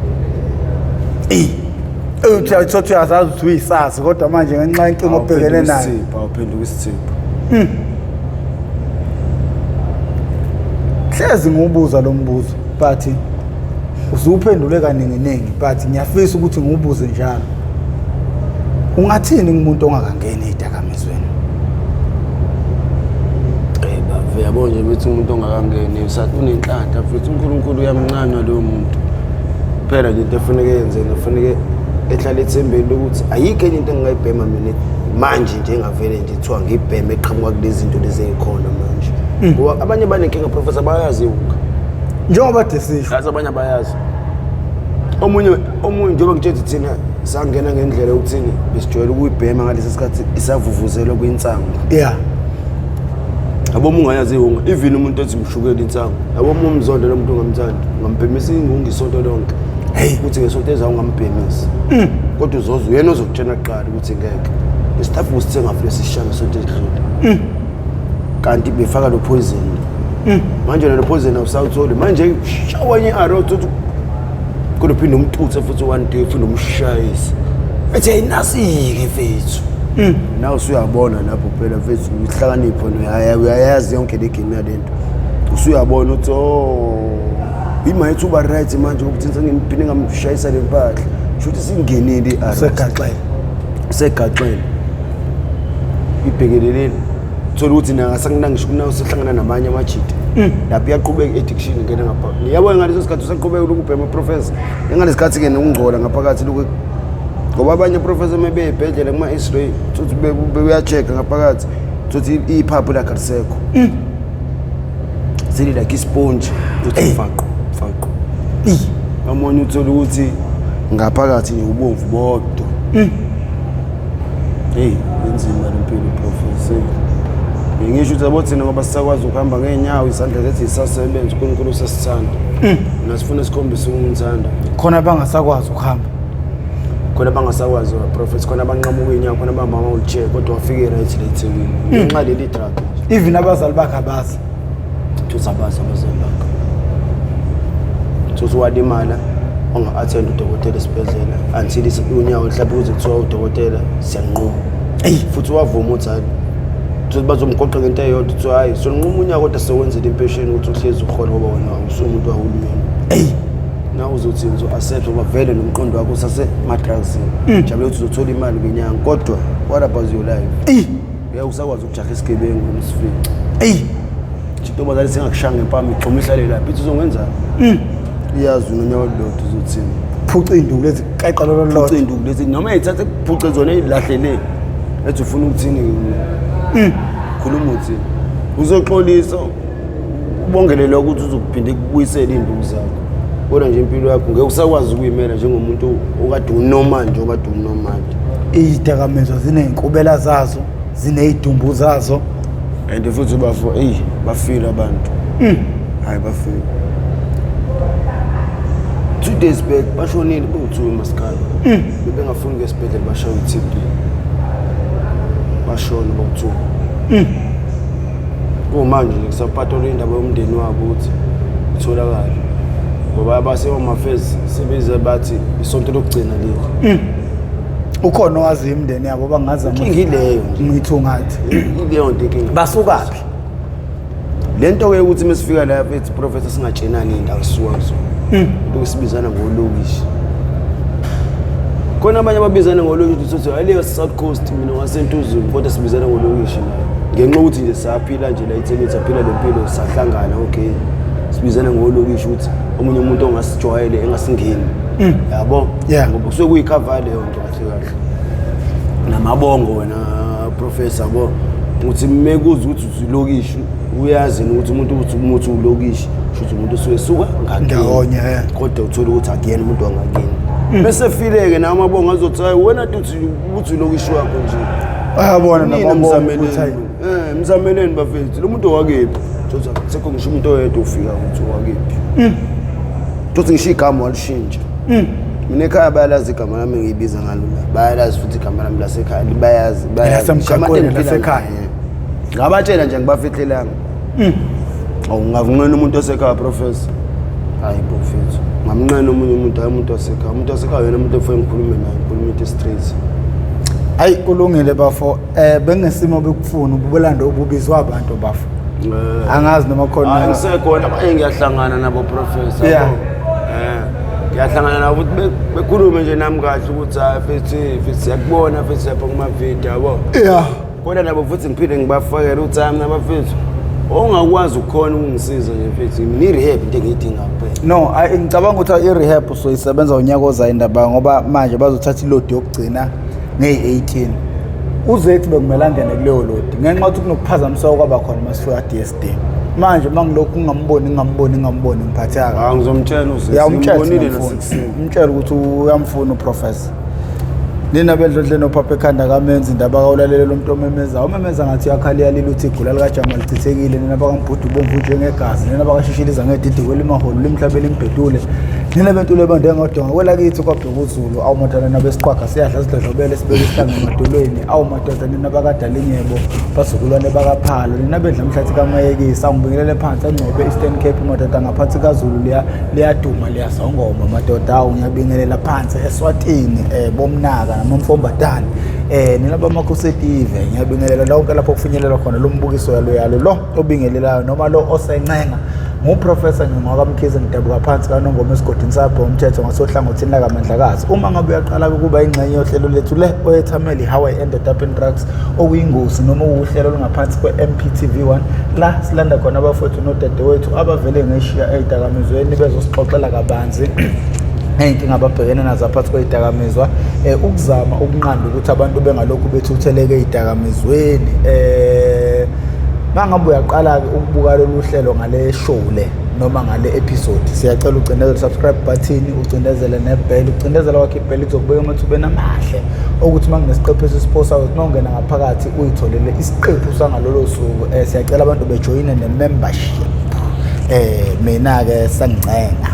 uthi uyazazi ukuthi uyisasi kodwa manje ngenxa yenkinga obhekene nayo awuphenduka isithipho ngihlezi ngubuza lo mbuzo but usuphendule kaningi but ngiyafisa ukuthi ngibuze njalo. Ungathini umuntu ongakangeni edakamizweni? Uyabona nje ukuthi umuntu ongakangeni usathi unenhlanhla futhi uNkulunkulu uyamncanywa lo muntu. Phela nje into efanele yenze nofanele ehlala ethembeni ukuthi ayikho enye into engingayibhema mina manje nje engavele nje kuthiwa ngibheme eqhamuka kulezi zinto lezi ezikhona manje. Ngoba abanye banenkinga professor bayazi unga. Njengoba desisho. Yazi abanye bayazi. Omunye njengoba ngitshela thina sangena ngendlela yokuthini besijwayele ukuyibhema ngalesi sikhathi isavuvuzelwa kwinsango. Yeah. Abo mungayazi unga even umuntu othi mshukela insango. Abo umzondo lo muntu ongamthandi ngambhemisa ingungu isonto lonke. Hey uthi ngesonto ezayo ngambhemisa. Kodwa uzoza uyena ozokutshena kuqala ukuthi ngeke. Isitafu usithenga futhi sishanga sonto edlule. Kanti befaka lo poison. Manje lo poison awusawutholi manje shawanye arrow ukuthi kodwa umtuthe futhi one day futhi umshayisi. Ethi ayinasike mfethu. Nawe usuyabona lapho phela mfethu uhlakanipho uyayazi yonke le game yalento. Usuyabona ukuthi imayethu ba right manje ukuthi ngimphinde ngamshayisa lempahla. Futhi singenile arrow. Segaxele. Ibhekeleleni thola ukuthi nangasanginangisho kunawo sihlangana namanye amajidi lapho iyaqhubeka addiction ngene ngapha ngiyabona ngaleso sikhathi usaqhubeka ukubhema professor ngalesi sikhathi ke nokungcola ngaphakathi lokho ngoba abanye professor mebebhedlela kuma X-ray ukuthi beya-check ngaphakathi ukuthi iphaphu lakhe lisekho seli like isponge uthi faqo amanye uthola ukuthi ngaphakathi nje ubomvu bodwa hey inzima lempilo professor. Ngisho ukuthi abothina ngoba sisakwazi ukuhamba ngeenyawo isandla zethu isasebenza uNkulunkulu usasithanda. Nasifuna sikhombise ukumthanda. Khona bangasakwazi ukuhamba. Khona bangasakwazi prophet khona banqamuka inyawo khona bamba ama-wheelchair kodwa wafike right late ngenxa leli drug. Even abazali bakhe abazi. Tuzabaza abazali bakhe. Thuthi walimala onga-attend udokotela esibhedlela until unyawo mhlawumbe kuze kuthiwa udokotela siyanquma. Futhi wavuma uthi hayi ukuthi bazomgoqa ngento eyodwa uthi hayi sonquma unyaka kodwa sewenzele impesheni ukuthi uhlezi ukhona ngoba wena usumuntu wahulumeni. Nawe uzothi uzo-accept ngoba vele nomqondo wakho usasemadragsini. Jabule ukuthi uzothola imali ngenyanga kodwa what about your life? Usakwazi ukujaha esigebengu nomsifici. Intombazane singakushanga empama igxuma ihlale lapho ithi uzongenzani? Iyazi unonyawo lodwa uzothini? Phuca induku lezi qeqa lolodwa. Phuca induku lezi noma ithathe kuphuce zona ezilahlele. Ethi ufuna ukuthini? Khuluma uthi uzoxolisa ubongelele ukuthi uzokuphinde kubuyisela induku zakho. Kodwa nje impilo yakho ngeke usakwazi ukuyimela njengomuntu okade unormal nje okade unormal. Izidakamizwa zinezinkubela zazo, zinezidumbu zazo and futhi bafila abantu. Hayi bafila. 2 days back bashonile bo2 emaskala. Bebengafuni ngesibhedlela bashawa iTB. Bashona bo2. Manje ngisaphathola indaba yomndeni wabo ukuthi itholakala. Ngoba abasewamafezi sebenza bathi isonto lokugcina leli. Ukhona owazi imndeni yabo bangazama ngileyo ngithu ngathi ileyo nto inkinga basukaphi lento ke ukuthi mesifika lapha ethi professor singatshenani indawo sisuka kuzona lokusibizana ngolokishi khona abanye ababizana ngolokishi uthi ayile South Coast mina ngaseNtuzulu kodwa sibizana ngolokishi ngenxa ukuthi nje saphila nje la ithekeni saphila lempilo sahlangana okay sibizana ngolokishi ukuthi omunye umuntu ongasijwayele engasingeni yabo ngoba kusuke kuyicover leyo nto kahle namabongo wena professor bo uthi mekuza ukuthi ulokishi uyazi ukuthi umuntu uthi umuthi ulokishi futhi umuntu usuka ngakini kodwa uthola ukuthi akuyena umuntu wangakini bese fileke namabongo azothi hayi wena uthi ulokishi wakho nje ayabona namabongo mzameleni bafethu lo muntu wakephi uthi sekho ngisho umuntu oyedwa ufika ukuthi wakephi uthi ngisho igama walishintsha mina ekhaya bayalazi igama lami ngiyibiza ngalo la bayalazi futhi igama lami lasekhaya bayazi Estamkokweni lasekhaya ngabatshela nje ngibafihlelanga ngavunqena umuntu osekhaya professor hayi professor ngamnqena umuntu osekhaya yena umuntu efike ngikhulume naye ngikhuluma straight hayi kulungile bafo bengesimo bekufuna ubulando ububizwa abantu bafo angazi noma khona angisekhona abanye ngiyahlangana nabo professor Yeah. ngiyahlangana nabo ukuthi bekhulume nje nami kahle ukuthi futhi siyakubona futhi lapha kuma video yabo yeah kodwa nabo futhi ngiphinde ngibafakele ukuthi ami nabafethu ongakwazi ukukhona ukungisiza nje futhi ni rehab into engiyidinga kuphela. No, ngicabanga ukuthi i-rehab soyisebenza unyaka ozayo indaba ngoba manje bazothatha iload yokugcina nge-18. Uzethi bekumele angene kuleyo load ngenxa yokuthi kunokuphazamiswa kwaba khona masifika DSD. Manje mangilokhu ngingamboni ngiphatheka. Ngizomtshela uZethi. Ngiyambonile umtshela ukuthi uyamfuna uprofessor. Nina bedlodle nophapha ekhanda kamenzi indaba kawulalela lo muntu omemeza. Umemeza ngathi yakhalela liluthi igula lika Jamal lithithekile nina bakambhudu bomvu njengegazi nina bakashishiliza ngedidi kwelimaholo limhlabela imbedule. Nina bentule bande ngodonga kwela kithi kwabheka uZulu awumadala nabesiqwaga siyadla sidlodlobele sibeke isihlangu emadolweni awumadoda nina bakadalinyebo basukulwane bakaphalo nina bedla mhlathi kamayekisa angibingelele phansi angcobe Eastern Cape madoda ngaphansi kaZulu liyaduma liyasongoma madoda ngiyabingelela phansi eSwatini bomnaka namamfombadani nina bamaKhosetive ngiyabingelela lonke lapho kufinyelela khona lo mbukiso yalo lo obingelelayo noma lo osencenga nguprofessor ngingwakamkhize ngidabuka phansi kaNongoma esigodini sapho umthetho ngasohlangothini la kaMandlakazi uma ngabe uyaqala ukuba ingxenye yohlelo lethu le oyethameli how I ended up in drugs okuyingozi noma uhlelo olungaphansi kwe-Mp TV1 la silanda khona abafowethu nodadewethu abavele ngeshiya ezidakamizweni bezosixoxela kabanzi inkinga ababhekene nazo phakathi kwezidakamizwa ukuzama ukunqanda ukuthi abantu bengalokhu bethutheleke ezidakamizweni mangabe uyaqala ukubuka lolu hlelo ngale show le noma ngale episode siyacela ucindezele subscribe button ucindezele nebell ucindezele wakhe ibell izokubeka emathubeni amahle ukuthi manginesiqephu esisiposa ukuthi mawungena ngaphakathi uyitholele isiqephu sangalolo suku siyacela abantu bejoyine nemembership mina ke sangicenga